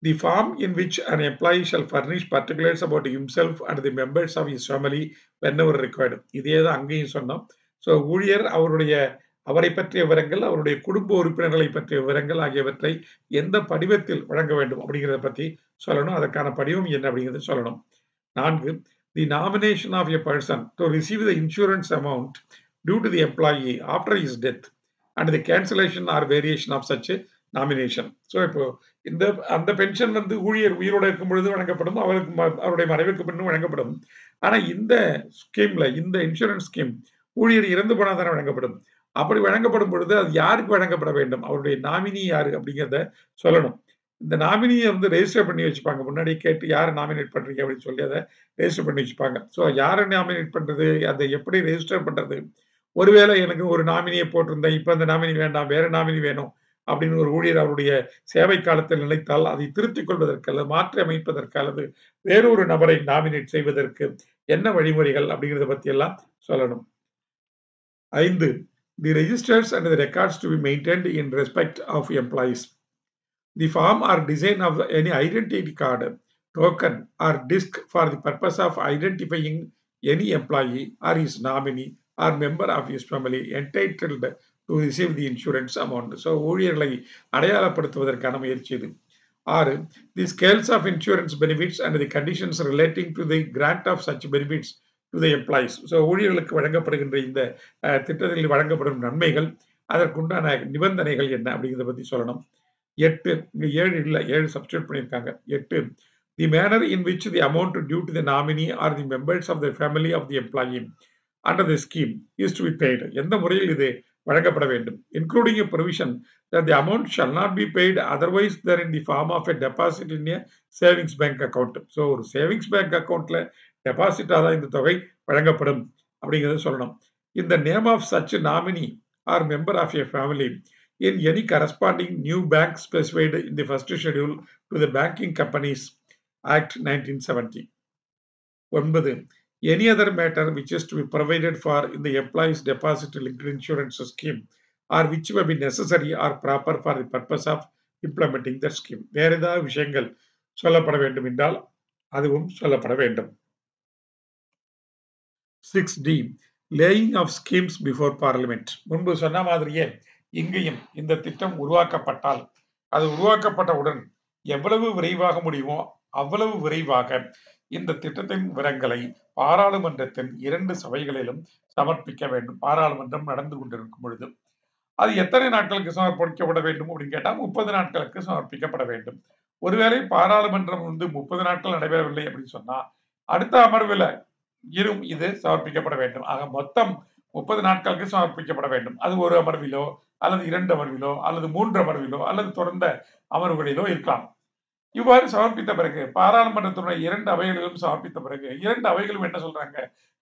The form in which an employee shall furnish particulars about himself and the members of his family whenever required. இதே தான் அங்கேயும் சொன்னோம். ஸோ ஊழியர் அவரை பற்றிய விவரங்கள், அவருடைய குடும்ப உறுப்பினர்களை பற்றிய விவரங்கள் ஆகியவற்றை எந்த படிவத்தில் வழங்க வேண்டும் அப்படிங்கிறத பற்றி சொல்லணும். அதற்கான படிவம் என்ன அப்படிங்கிறத சொல்லணும். 4. The nomination of a person to receive the insurance amount due to the employee after his death and the cancellation or variation of such nomination. So இப்போ அந்த பென்ஷன் ஊழியர் உயிரோடு இருக்கும் பொழுது வழங்கப்படும், அவருடைய மறைவுக்கு பின்னும் வழங்கப்படும். ஆனா இந்த ஸ்கீம்ல, இந்த இன்சூரன்ஸ் ஸ்கீம் ஊழியர் இறந்து போனால் தானே வழங்கப்படும். அப்படி வழங்கப்படும் பொழுது அது யாருக்கு வழங்கப்பட வேண்டும், அவருடைய நாமினி யாரு அப்படிங்கிறத சொல்லணும். இந்த நாமினியை ரெஜிஸ்டர் பண்ணி வச்சுப்பாங்க. முன்னாடி கேட்டு யாரை நாமினேட் பண்றீங்க அப்படின்னு சொல்லி அதை ரெஜிஸ்டர் பண்ணி வச்சுப்பாங்க. ஸோ யாரை நாமினேட் பண்றது, அதை எப்படி ரெஜிஸ்டர் பண்றது, ஒருவேளை எனக்கு ஒரு நாமினியை போட்டிருந்தேன், இப்ப அந்த நாமினி வேண்டாம், வேற நாமினி வேணும் அப்படின்னு ஒரு ஊழியர் அவருடைய சேவை காலத்தில் நினைத்தால் அதை திருத்திக் கொள்வதற்கு அல்லது மாற்றி அமைப்பதற்கு அல்லது வேறொரு நபரை நாமினேட் செய்வதற்கு என்ன வழிமுறைகள் அப்படிங்கிறத பத்தி எல்லாம் சொல்லணும். 5. The registers and the records to be maintained in respect of employees. The form or design of any identity card, token or disc for the purpose of identifying any employee or his nominee or member of his family entitled to receive the insurance amount. So ஊழியர்களை அடையாளப்படுத்துவதற்கான முயற்சி இது. 6. The scales of insurance benefits and the conditions relating to the grant of such benefits to the employees. So ஊழியர்களுக்கு வழங்கப்படுகின்ற இந்த திட்டத்தில் வழங்கப்படும் நன்மைகள், அதற்குண்டான நிபந்தனைகள் என்ன அப்படிங்கிறத பத்தி சொல்லணும். 8. 7 இல்ல, 7 சப்ஸ்டிட்யூட் பண்ணியிருக்காங்க. 8. The manner in which the amount due to the nominee or the members of the family of the employee under the scheme is to be paid. எந்த முறையில் இது வழங்கப்பட வேண்டும், including a provision that the amount shall not be paid otherwise than in the form of a deposit in a savings bank account. So ஒரு சேவிங்ஸ் பேங்க் அக்கவுண்ட்ல டெபாசிட்டா தான் இந்த தொகை வழங்கப்படும் அப்படிங்கிறத சொல்லணும். In the name of such a nominee or member of a family in any corresponding new bank specified in the first schedule to the Banking Companies Act 1970. 9. Any other matter which is to be provided for in the employee's deposit linked insurance scheme or which may be necessary or proper for the purpose of implementing the scheme. வேற ஏதாவது விஷயங்கள் சொல்லப்பட வேண்டும் என்றால் அதுவும் சொல்லப்பட வேண்டும். 6D. Laying of schemes before parliament. முன்பு சொன்ன மாதிரியே இங்கேயும் இந்த திட்டம் உருவாக்கப்பட்டால் அது உருவாக்கப்பட்டவுடன் எவ்வளவு விரைவாக முடியுமோ அவ்வளவு விரைவாக இந்த திட்டத்தின் விவரங்களை பாராளுமன்றத்தின் 2 சபைகளிலும் சமர்ப்பிக்க வேண்டும். பாராளுமன்றம் நடந்து கொண்டிருக்கும் பொழுது அது எத்தனை நாட்களுக்கு சமர்ப்பிக்கப்பட வேண்டும் அப்படின்னு கேட்டா 30 நாட்களுக்கு சமர்ப்பிக்கப்பட வேண்டும். ஒருவேளை பாராளுமன்றம் 30 நாட்கள் நடைபெறவில்லை அப்படின்னு சொன்னா அடுத்த அமர்வுல இது சமர்ப்பிக்கப்பட வேண்டும். ஆக மொத்தம் 30 நாட்களுக்கு சமர்ப்பிக்கப்பட வேண்டும். அது ஒரு அமர்விலோ அல்லது 2 அமர்விலோ அல்லது 3 அமர்விலோ அல்லது தொடர்ந்த அமர்வுகளிலோ இருக்கலாம். இவ்வாறு சமர்ப்பித்த பிறகு பாராளுமன்றத்துடைய 2 அவைகளிலும் சமர்ப்பித்த பிறகு 2 அவைகளும் என்ன சொல்றாங்க,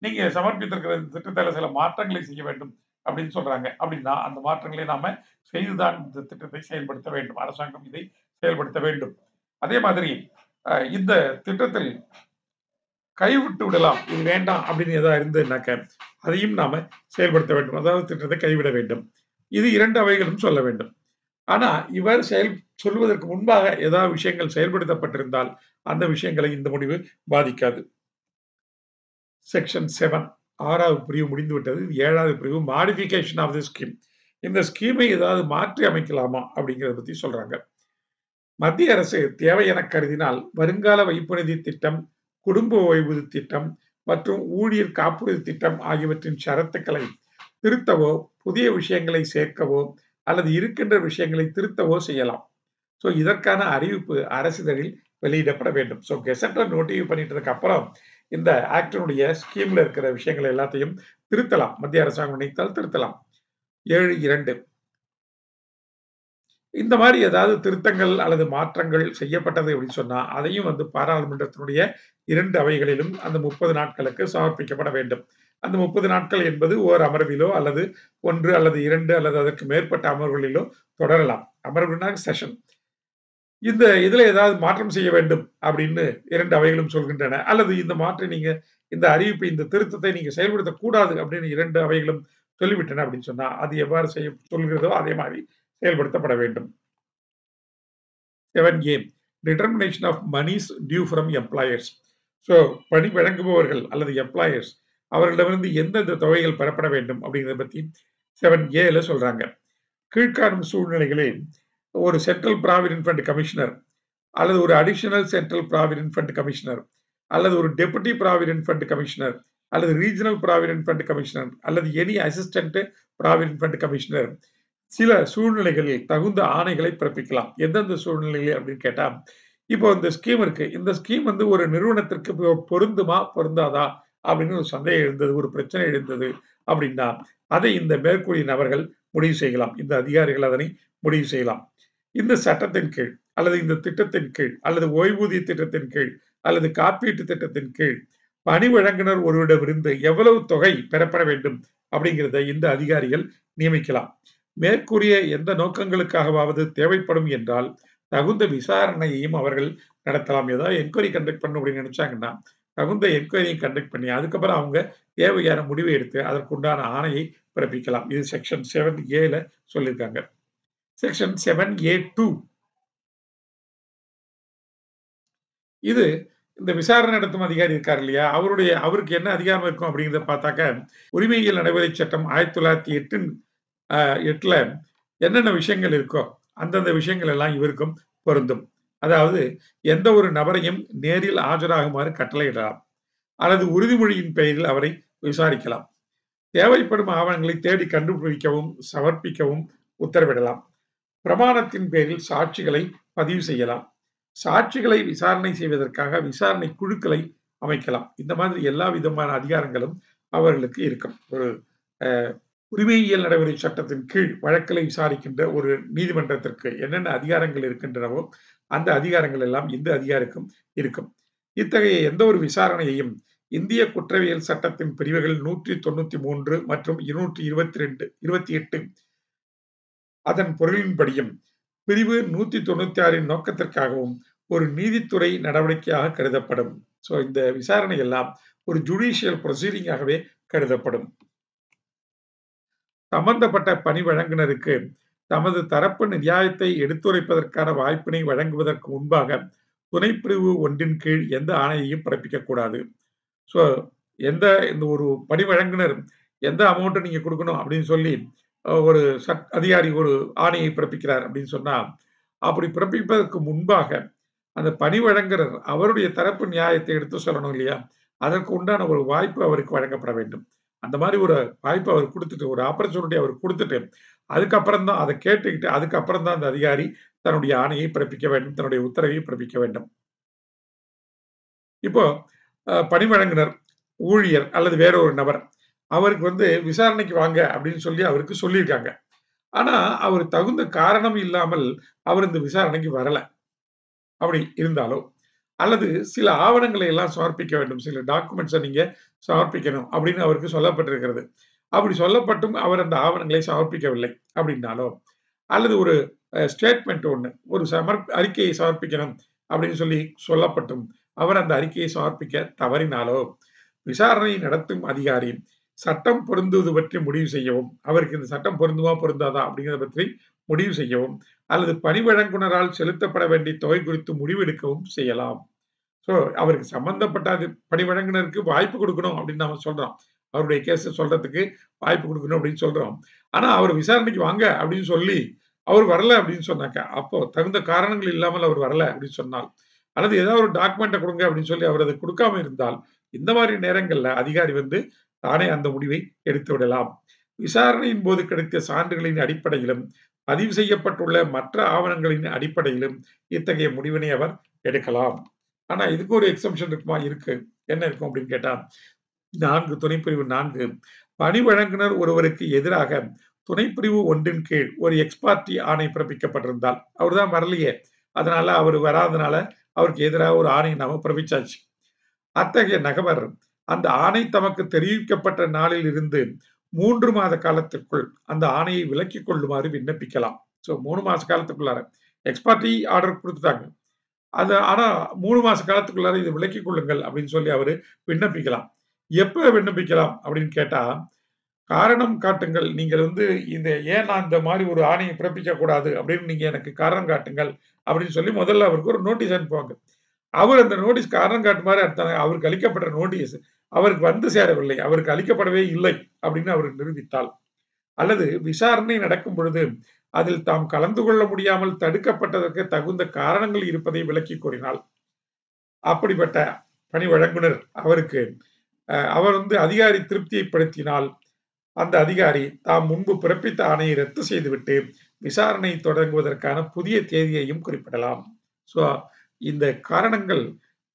நீங்க சமர்ப்பித்திருக்கிற திட்டத்தில் சில மாற்றங்களை செய்ய வேண்டும் அப்படின்னு சொல்றாங்க. அப்படின்னா அந்த மாற்றங்களை நாம செய்துதான் இந்த திட்டத்தை செயல்படுத்த வேண்டும். அரசாங்கம் இதை செயல்படுத்த வேண்டும். அதே மாதிரி இந்த திட்டத்தில் கைவிட்டு விடலாம், இது வேண்டாம் அப்படின்னு ஏதாவது இருந்ததுனாக்க அதையும் நாம செயல்படுத்த வேண்டும். அதாவது திட்டத்தை கைவிட வேண்டும். இது 2 அவைகளும் சொல்ல வேண்டும். ஆனா இவர் சொல்வதற்கு முன்பாக ஏதாவது விஷயங்கள் செயல்படுத்தப்பட்டிருந்தால் அந்த விஷயங்களை இந்த முடிவு பாதிக்காது. செக்ஷன் 7 6வது பிரிவு முடிந்து விட்டது. 7வது பிரிவு மாடிஃபிகேஷன் ஆஃப் தி ஸ்கீம். இந்த ஸ்கீமை ஏதாவது மாற்றி அமைக்கலாமா அப்படிங்கிறத பத்தி சொல்றாங்க. மத்திய அரசு தேவை என கருதினால் வருங்கால வைப்பு நிதி திட்டம், குடும்ப ஓய்வூதிய திட்டம் மற்றும் ஊழியர் காப்புறுதி திட்டம் ஆகியவற்றின் ஷரத்துக்களை திருத்தவோ புதிய விஷயங்களை சேர்க்கவோ அல்லது இருக்கின்ற விஷயங்களை திருத்தவோ செய்யலாம். ஸோ இதற்கான அறிவிப்பு அரசிதழில் வெளியிடப்பட வேண்டும். ஸோ கெசட்ல நோட்டிஃபை பண்ணிட்டதுக்கு அப்புறம் இந்த ஆக்டினுடைய ஸ்கீம்ல இருக்கிற விஷயங்கள் எல்லாத்தையும் திருத்தலாம். மத்திய அரசாங்கம் நினைத்தால் திருத்தலாம். 7(2) இந்த மாதிரி ஏதாவது திருத்தங்கள் அல்லது மாற்றங்கள் செய்யப்பட்டது அப்படின்னு சொன்னா, அதையும் வந்து பாராளுமன்றத்தினுடைய 2 அவைகளிலும் அந்த 30 நாட்களுக்கு சமர்ப்பிக்கப்பட வேண்டும். அந்த 30 நாட்கள் என்பது ஓர் அமர்விலோ அல்லது 1 அல்லது 2 அல்லது அதற்கு மேற்பட்ட அமர்வுகளிலோ தொடரலாம். அமர்வுனா செஷன். இதுல ஏதாவது மாற்றம் செய்ய வேண்டும் அப்படின்னு 2 அவைகளும் சொல்கின்றன. அல்லது இந்த அறிவிப்பை, இந்த திருத்தத்தை நீங்க செயல்படுத்தக் கூடாது அப்படின்னு 2 அவைகளும் சொல்லிவிட்டன அப்படின்னு சொன்னா, அது எவ்வாறு சொல்கிறதோ அதே மாதிரி செயல்படுத்தப்பட வேண்டும். 7A determination of monies due from employers. So பணி வழங்குபவர்கள் அல்லது எம்ப்ளாயர்ஸ் அவர்களிடமிருந்து எந்தெந்த தொகைகள் பெறப்பட வேண்டும் அப்படிங்கிறத பத்தி 7Aல சொல்றாங்க. கீழ்காணும் சூழ்நிலைகளில் ஒரு சென்ட்ரல் ப்ராவிடென்ட் ஃபண்ட் கமிஷனர் அல்லது ஒரு additional central provident fund commissioner அல்லது ஒரு டெபுட்டி ப்ராவிடென்ட் ஃபண்ட் கமிஷனர் அல்லது ரீஜனல் ப்ராவிடென்ட் ஃபண்ட் கமிஷனர் அல்லது any assistant provident fund commissioner சில சூழ்நிலைகளில் தகுந்த ஆணைகளை பிறப்பிக்கலாம். எந்தெந்த சூழ்நிலைகள் அப்படின்னு கேட்டா, இப்போ இந்த ஸ்கீம் இருக்கு. இந்த ஸ்கீம் வந்து ஒரு நிறுவனத்திற்கு பொருந்துமா பொருந்தாதா அப்படின்னு ஒரு சந்தேகம் எழுந்தது, ஒரு பிரச்சனை எழுந்தது அப்படின்னா அதை இந்த மேற்கூறிய நபர்கள் முடிவு செய்யலாம். இந்த அதிகாரிகள் அதனை முடிவு செய்யலாம். இந்த சட்டத்தின் கீழ் அல்லது இந்த திட்டத்தின் கீழ் அல்லது ஓய்வூதிய திட்டத்தின் கீழ் அல்லது காப்பீட்டு திட்டத்தின் கீழ் பணி வழங்குனர் ஒருவரிடமிருந்து எவ்வளவு தொகை பெறப்பட வேண்டும் அப்படிங்கிறத இந்த அதிகாரிகள் நியமிக்கலாம். மேற்கூறிய எந்த நோக்கங்களுக்காகவாவது தேவைப்படும் என்றால் தகுந்த விசாரணையையும் அவர்கள் நடத்தலாம். ஏதாவது என்கொயரி கண்டக்ட் பண்ணணும் அப்படின்னு நினைச்சாங்கன்னா தகுந்த என்கொயரியை கண்டக்ட் பண்ணி அதுக்கப்புறம் அவங்க தேவையான முடிவை எடுத்து அதற்குண்டான ஆணையை பிறப்பிக்கலாம். இது செக்ஷன் 7Aல சொல்லியிருக்காங்க. செக்ஷன் 7A2 இது இந்த விசாரணை நடத்தும் அதிகாரி இருக்கார் இல்லையா, அவருக்கு என்ன அதிகாரம் இருக்கும் அப்படிங்கிறத பார்த்தாக்க உரிமையியல் நடைமுறை சட்டம் 1908ல என்னென்ன விஷயங்கள் இருக்கோ அந்தந்த விஷயங்கள் எல்லாம் இவருக்கும் பொருந்தும். அதாவது எந்த ஒரு நபரையும் நேரில் ஆஜராகுமாறு கட்டளையிடலாம் அல்லது உறுதிமொழியின் பெயரில் அவரை விசாரிக்கலாம். தேவைப்படும் ஆவணங்களை தேடி கண்டுபிடிக்கவும் சமர்ப்பிக்கவும் உத்தரவிடலாம். பிரமாணத்தின் பேரில் சாட்சிகளை பதிவு செய்யலாம். சாட்சிகளை விசாரணை செய்வதற்காக விசாரணை குழுக்களை அமைக்கலாம். இந்த மாதிரி எல்லா விதமான அதிகாரங்களும் அவர்களுக்கு இருக்கும். ஒரு உரிமையியல் நடைமுறை சட்டத்தின் கீழ் வழக்குகளை விசாரிக்கின்ற ஒரு நீதிமன்றத்திற்கு என்னென்ன அதிகாரங்கள் இருக்கின்றனவோ அந்த அதிகாரங்கள் எல்லாம் இந்த அதிகாரிக்கும் இருக்கும். இத்தகைய எந்த ஒரு விசாரணையையும் இந்திய குற்றவியல் சட்டத்தின் பிரிவுகள் 193 மற்றும் 228 அதன் பொருளின்படியும் பிரிவு 196 நோக்கத்திற்காகவும் ஒரு நீதித்துறை நடவடிக்கையாக கருதப்படும். சோ இந்த விசாரணை எல்லாம் ஒரு ஜுடிஷியல் ப்ரொசீடிங்காகவே கருதப்படும். சம்பந்தப்பட்ட பணி வழங்குனருக்கு தமது தரப்பு நியாயத்தை எடுத்துரைப்பதற்கான வாய்ப்பினை வழங்குவதற்கு முன்பாக துணைப்பிரிவு 1 கீழ் எந்த ஆணையையும் பிறப்பிக்கக் கூடாது. ஸோ இந்த ஒரு பணி வழங்குனர் எந்த அமௌண்ட்டை நீங்க கொடுக்கணும் அப்படின்னு சொல்லி ஒரு அதிகாரி ஒரு ஆணையை பிறப்பிக்கிறார் அப்படின்னு சொன்னா, அப்படி பிறப்பிப்பதற்கு முன்பாக அந்த பணி வழங்குனர் அவருடைய தரப்பு நியாயத்தை எடுத்து சொல்லணும் இல்லையா, அதற்கு உண்டான ஒரு வாய்ப்பு அவருக்கு வழங்கப்பட வேண்டும். அந்த மாதிரி ஒரு வாய்ப்பு அவர் கொடுத்துட்டு, ஒரு ஆப்பர்ச்சுனிட்டி அவர் கொடுத்துட்டு அதுக்கப்புறம் தான் அதை கேட்டுக்கிட்டு அதுக்கப்புறம் தான் அந்த அதிகாரி தன்னுடைய ஆணையை பிறப்பிக்க வேண்டும், தன்னுடைய உத்தரவை பிறப்பிக்க வேண்டும். இப்போ பணி வழங்குனர் ஊழியர் அல்லது வேற ஒரு நபர் அவருக்கு வந்து விசாரணைக்கு வாங்க அப்படின்னு சொல்லி அவருக்கு சொல்லியிருக்காங்க. ஆனா அவர் தகுந்த காரணம் இல்லாமல் அவர் இந்த விசாரணைக்கு வரல. அப்படி இருந்தாலோ அல்லது சில ஆவணங்களை எல்லாம் சமர்ப்பிக்க வேண்டும், சில டாக்குமெண்ட்ஸை நீங்க சமர்ப்பிக்கணும் அப்படின்னு அவருக்கு சொல்லப்பட்டிருக்கிறது. அப்படி சொல்லப்பட்டும் அவர் அந்த ஆவணங்களை சமர்ப்பிக்கவில்லை அப்படின்னாலோ அல்லது ஒரு ஸ்டேட்மெண்ட் ஒரு அறிக்கையை சமர்ப்பிக்கணும் அப்படின்னு சொல்லி சொல்லப்பட்டும் அவர் அந்த அறிக்கையை சமர்ப்பிக்க தவறினாலோ விசாரணை நடத்தும் அதிகாரி சட்டம் பொருந்துவது பற்றி முடிவு செய்யவும், அவருக்கு இந்த சட்டம் பொருந்துமா பொருந்தாதா அப்படிங்கிறத பற்றி முடிவு செய்யவும் அல்லது பணி வழங்குனரால் செலுத்தப்பட வேண்டிய தொகை குறித்து முடிவெடுக்கவும் செய்யலாம். ஸோ அவருக்கு சம்பந்தப்பட்ட பணி வழங்குனருக்கு வாய்ப்பு கொடுக்கணும் அப்படின்னு நம்ம சொல்றோம். அவருடைய கேஸை சொல்றதுக்கு வாய்ப்பு கொடுக்கணும் அப்படின்னு சொல்றோம். ஆனா அவர் விசாரணைக்கு வாங்க அப்படின்னு சொல்லி அவர் வரல அப்படின்னு சொன்னாக்க, அப்போ தகுந்த காரணங்கள் இல்லாமல் அவர் வரல அப்படின்னு சொன்னால் அல்லது ஏதாவது ஒரு டாக்குமெண்ட்டை கொடுங்க அப்படின்னு சொல்லி அவர் அதை கொடுக்காம இருந்தால் இந்த மாதிரி நேரங்கள்ல அதிகாரி வந்து தானே அந்த முடிவை எடுத்து விடலாம். விசாரணையின் போது கிடைத்த சான்றுகளின் அடிப்படையிலும் பதிவு செய்யப்பட்டுள்ள மற்ற ஆவணங்களின் அடிப்படையிலும் இத்தகைய முடிவினை அவர் எடுக்கலாம். ஆனா இதுக்கு ஒரு எக்ஸம்ஷன் இருக்குமா? இருக்கு. என்ன இருக்கும் அப்படின்னு கேட்டா, 4 துணைப்பிரிவு 4 பணி வழங்குனர் ஒருவருக்கு எதிராக துணைப்பிரிவு 1 கீழ் ஒரு எக்ஸ் பார்ட்டி ஆணை பிறப்பிக்கப்பட்டிருந்தால், அவர் தான் வரலையே. அதனால அவர் வராதனால அவருக்கு எதிராக ஒரு ஆணை நாம பிறப்பிச்சாச்சு. அத்தகைய நபர் அந்த ஆணை தமக்கு தெரிவிக்கப்பட்ட நாளில் இருந்து 3 மாத காலத்திற்குள் அந்த ஆணையை விலக்கிக் கொள்ளுமாறு விண்ணப்பிக்கலாம். ஸோ 3 மாச காலத்துக்குள்ளார எக்ஸ் பார்ட்டி ஆர்டர் குடுத்துட்டாங்க. ஆனா 3 மாச காலத்துக்குள்ளார இத விலக்கிக் கொள்ளுங்கள் அப்படின்னு சொல்லி அவரு விண்ணப்பிக்கலாம். எப்ப விண்ணப்பிக்கலாம் அப்படின்னு கேட்டா, காரணம் காட்டுங்கள். நீங்கள் வந்து ஏன் நான் இந்த மாரி ஒரு ஆணையை பிறப்பிக்கக் கூடாது அப்படின்னு நீங்க எனக்கு காரணம் காட்டுங்கள் அப்படின்னு சொல்லி முதல்ல அவருக்கு ஒரு நோட்டீஸ் அனுப்புவாங்க. அவர் அந்த நோட்டீஸ் காரணம் காட்டுமாறு அவருக்கு அளிக்கப்பட்ட நோட்டீஸ் அவருக்கு வந்து சேரவில்லை. அவருக்கு அளிக்கப்படவே இல்லை அப்படின்னு அவர் நிரூபித்தால், அல்லது விசாரணை நடக்கும் பொழுது அதில் தாம் கலந்து கொள்ள முடியாமல் தடுக்கப்பட்டதற்கு தகுந்த காரணங்கள் இருப்பதை விளக்கிக் கூறினால், அப்படிப்பட்ட பணி வழங்குனர் அவருக்கு அவர் வந்து அதிகாரி திருப்திப்படுத்தினால், அந்த அதிகாரி தாம் முன்பு பிறப்பித்த ஆணையை ரத்து செய்துவிட்டு விசாரணை தொடங்குவதற்கான புதிய தேதியையும் குறிப்பிடலாம். ஸோ இந்த காரணங்கள்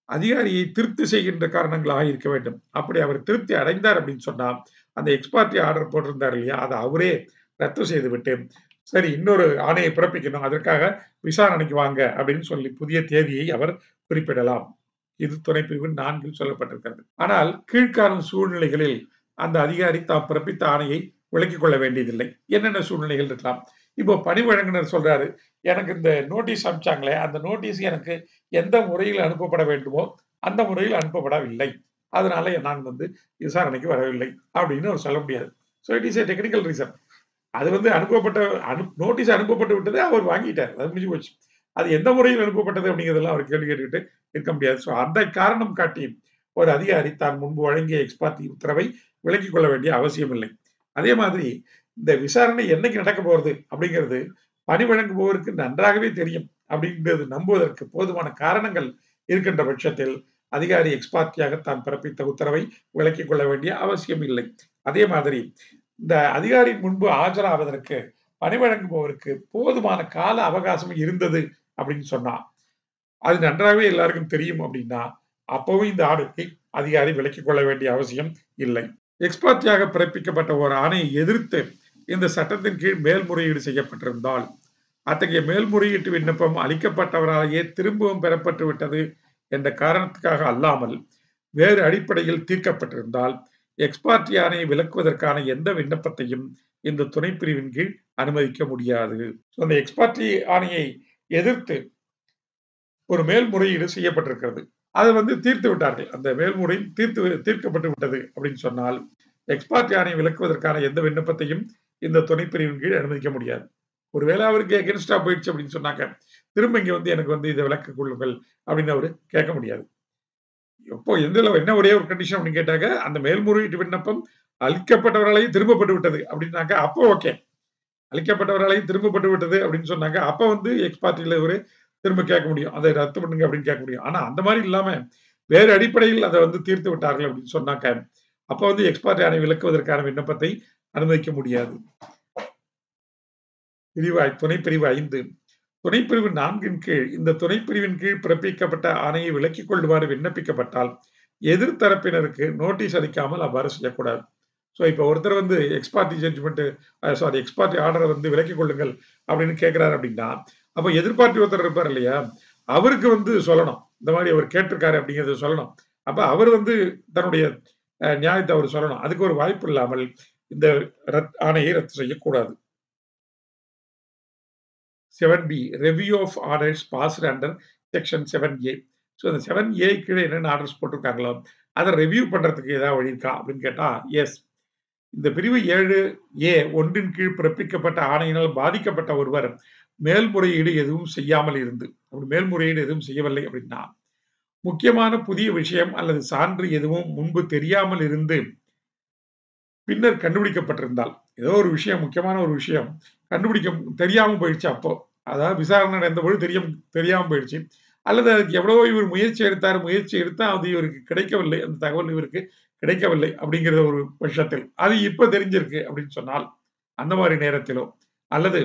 அதிகாரியை திருப்தி செய்கின்ற காரணங்களாக இருக்க வேண்டும். அப்படி அவர் திருப்தி அடைந்தார் அப்படின்னு சொன்னா, அந்த எக்ஸ் பார்ட்டி ஆர்டர் போட்டிருந்தார் இல்லையா? அத அவரே ரத்து செய்துவிட்டு, சரி இன்னொரு ஆணையை பிறப்பிக்கணும். அதற்காக விசாரணைக்கு வாங்க அப்படின்னு சொல்லி புதிய தேதியை அவர் குறிப்பிடலாம். இது துணைப்பிரிவு 4 சொல்லப்பட்டிருக்கிறது. ஆனால் கீழ்காணும் சூழ்நிலைகளில் அந்த அதிகாரி தாம் பிறப்பித்த ஆணையை விலக்கிக் கொள்ள வேண்டியதில்லை. என்னென்ன சூழ்நிலைகள் இருக்கலாம்? இப்போ பணி வழங்குனர் சொல்றாரு, எனக்கு இந்த நோட்டீஸ் அனுப்பிச்சாங்களே, அந்த நோட்டீஸ் எனக்கு எந்த முறையில் அனுப்பப்பட வேண்டுமோ, அந்த முறையில் அனுப்பப்படவில்லை. அதனால நான் வந்து விசாரணைக்கு வரவில்லை அப்படின்னு அவர் சொல்ல முடியாது. So it is a technical reason. அது வந்து நோட்டீஸ் அனுப்பப்பட்டு விட்டது. அவர் வாங்கிட்டார். அது முடிஞ்சு போச்சு. அது எந்த முறையில் அனுப்பப்பட்டது அப்படிங்கிறதெல்லாம் அவர் கேள்வி கேட்டுக்கிட்டு இருக்க முடியாது. ஸோ அந்த காரணம் காட்டி ஒரு அதிகாரி தான் முன்பு வழங்கிய எக்ஸ் பார்ட்டி உத்தரவை விலக்கிக் கொள்ள வேண்டிய அவசியம் இல்லை. அதே மாதிரி இந்த விசாரணை என்னைக்கு நடக்க போறது அப்படிங்கிறது பணி வழங்குபவருக்கு நன்றாகவே தெரியும் அப்படிங்கிறது நம்புவதற்கு போதுமான காரணங்கள் இருக்கின்ற பட்சத்தில் அதிகாரி எக்ஸ் பார்ட்டியாக தான் பிறப்பித்த உத்தரவை விலக்கிக் கொள்ள வேண்டிய அவசியம் இல்லை. அதே மாதிரி இந்த அதிகாரி முன்பு ஆஜராவதற்கு பணி வழங்குபவருக்கு போதுமான கால அவகாசம் இருந்தது அப்படின்னு சொன்னா, அது நன்றாகவே எல்லாருக்கும் தெரியும் அப்படின்னா, அப்பவும் இந்த ஆணையை அதிகாரி விலக்கிக் கொள்ள வேண்டிய அவசியம் இல்லை. எக்ஸ் பார்ட்டியாக பிறப்பிக்கப்பட்ட ஒரு ஆணையை எதிர்த்து இந்த சட்டத்தின் கீழ் மேல்முறையீடு செய்யப்பட்டிருந்தால், அத்தகைய மேல்முறையீட்டு விண்ணப்பம் அளிக்கப்பட்டவராலேயே திரும்பவும் பெறப்பட்டு விட்டது என்ற காரணத்துக்காக அல்லாமல் வேறு அடிப்படையில் தீர்க்கப்பட்டிருந்தால், எக்ஸ் பார்ட்டி ஆணையை விலக்குவதற்கான எந்த விண்ணப்பத்தையும் இந்த துணைப்பிரிவின் கீழ் அனுமதிக்க முடியாது. அந்த எக்ஸ் பார்ட்டி ஆணையை எதிர்த்து ஒரு மேல்முறையீடு செய்யப்பட்டிருக்கிறது. அதை வந்து தீர்த்து விட்டார்கள். அந்த மேல்முறை தீர்க்கப்பட்டு விட்டது அப்படின்னு சொன்னால், எக்ஸ் பார்ட்டி ஆணையை விலக்குவதற்கான எந்த விண்ணப்பத்தையும் இந்த துணைப்பிரிவின் கீழ் அனுமதிக்க முடியாது. ஒருவேளை அவருக்கு எகென்ஸ்டா போயிடுச்சு அப்படின்னு சொன்னாங்க, திரும்ப இங்க வந்து எனக்கு வந்து இதை விலக்கிக் கொள்ளுங்கள் அப்படின்னு அவரு கேட்க முடியாது. எப்போ என்ன ஒரே ஒரு கண்டிஷன் அப்படின்னு கேட்டாங்க, அந்த மேல்முறையீட்டு விண்ணப்பம் அளிக்கப்பட்டவர்களையும் திரும்பப்பட்டு விட்டது அப்படின்னாங்க, அப்போ ஓகே. அளிக்கப்பட்டவர்களையும் திரும்பப்பட்டு விட்டது அப்படின்னு சொன்னாங்க, அப்ப வந்து எக்ஸ் பார்ட்டில இவரு திரும்ப கேட்க முடியும். அதை ரத்து பண்ணுங்க அப்படின்னு கேட்க முடியும். ஆனா அந்த மாதிரி இல்லாம வேறு அடிப்படையில் அதை வந்து தீர்த்து விட்டார்கள் அப்படின்னு சொன்னாக்க, அப்ப வந்து எக்ஸ் பார்ட்டி ஆணை விலக்குவதற்கான விண்ணப்பத்தை அனுமதிக்க முடியாது. துணைப்பிரிவு 5 துணைப்பிரிவு 4 கீழ் இந்த துணைப்பிரிவின் கீழ் பிறப்பிக்கப்பட்ட ஆணையை விலக்கிக் கொள்ளுமாறு விண்ணப்பிக்கப்பட்டால், எதிர்த்தரப்பினருக்கு நோட்டீஸ் அளிக்காமல் அவ்வாறு செய்யக்கூடாது. ஸோ இப்போ ஒருத்தர் வந்து ex parte judgment ex parte ஆர்டரை வந்து விலக்கிக் கொள்ளுங்கள் அப்படின்னு கேட்கிறாரு அப்படின்னா, அப்ப எதிர்பார்ட்டி ஒருத்தர் இருப்பார் இல்லையா? அவருக்கு வந்து சொல்லணும். இந்த மாதிரி அவர் கேட்டிருக்காரு அப்படிங்கிறத சொல்லணும். அப்ப அவர் வந்து தன்னுடைய நியாயத்தை அவர் சொல்லணும். அதுக்கு ஒரு வாய்ப்பு இல்லாமல் இந்த ஆணையை ரத்து செய்யக்கூடாது. 7B Review of Orders Passed under Section 7A. So இந்த 7A கீழே என்னென்ன ஆர்டர்ஸ் போட்டிருக்காங்களோ அதை ரிவ்யூ பண்றதுக்கு ஏதாவது வழி இருக்கா அப்படின்னு கேட்டா எஸ். இந்த பிரிவு 7A 1 கீழ் பிறப்பிக்கப்பட்ட ஆணையினால் பாதிக்கப்பட்ட ஒருவர் மேல்முறையீடு எதுவும் செய்யாமல் இருந்து, அப்படி மேல்முறையீடு எதுவும் செய்யவில்லை அப்படின்னா, முக்கியமான புதிய விஷயம் அல்லது சான்று எதுவும் முன்பு தெரியாமல் இருந்து பின்னர் கண்டுபிடிக்கப்பட்டிருந்தால், ஏதோ ஒரு விஷயம் முக்கியமான ஒரு விஷயம் தெரியாம போயிடுச்சு அப்போ. அதாவது விசாரணை நடந்தபோது தெரியாம போயிடுச்சு. அல்லது அதுக்கு எவ்வளவோ இவர் முயற்சி எடுத்தா அது இவருக்கு கிடைக்கவில்லை. அந்த தகவல் இவருக்கு கிடைக்கவில்லை அப்படிங்கிற ஒரு பட்சத்தில், அது இப்ப தெரிஞ்சிருக்கு அப்படின்னு சொன்னால், அந்த மாதிரி நேரத்திலோ, அல்லது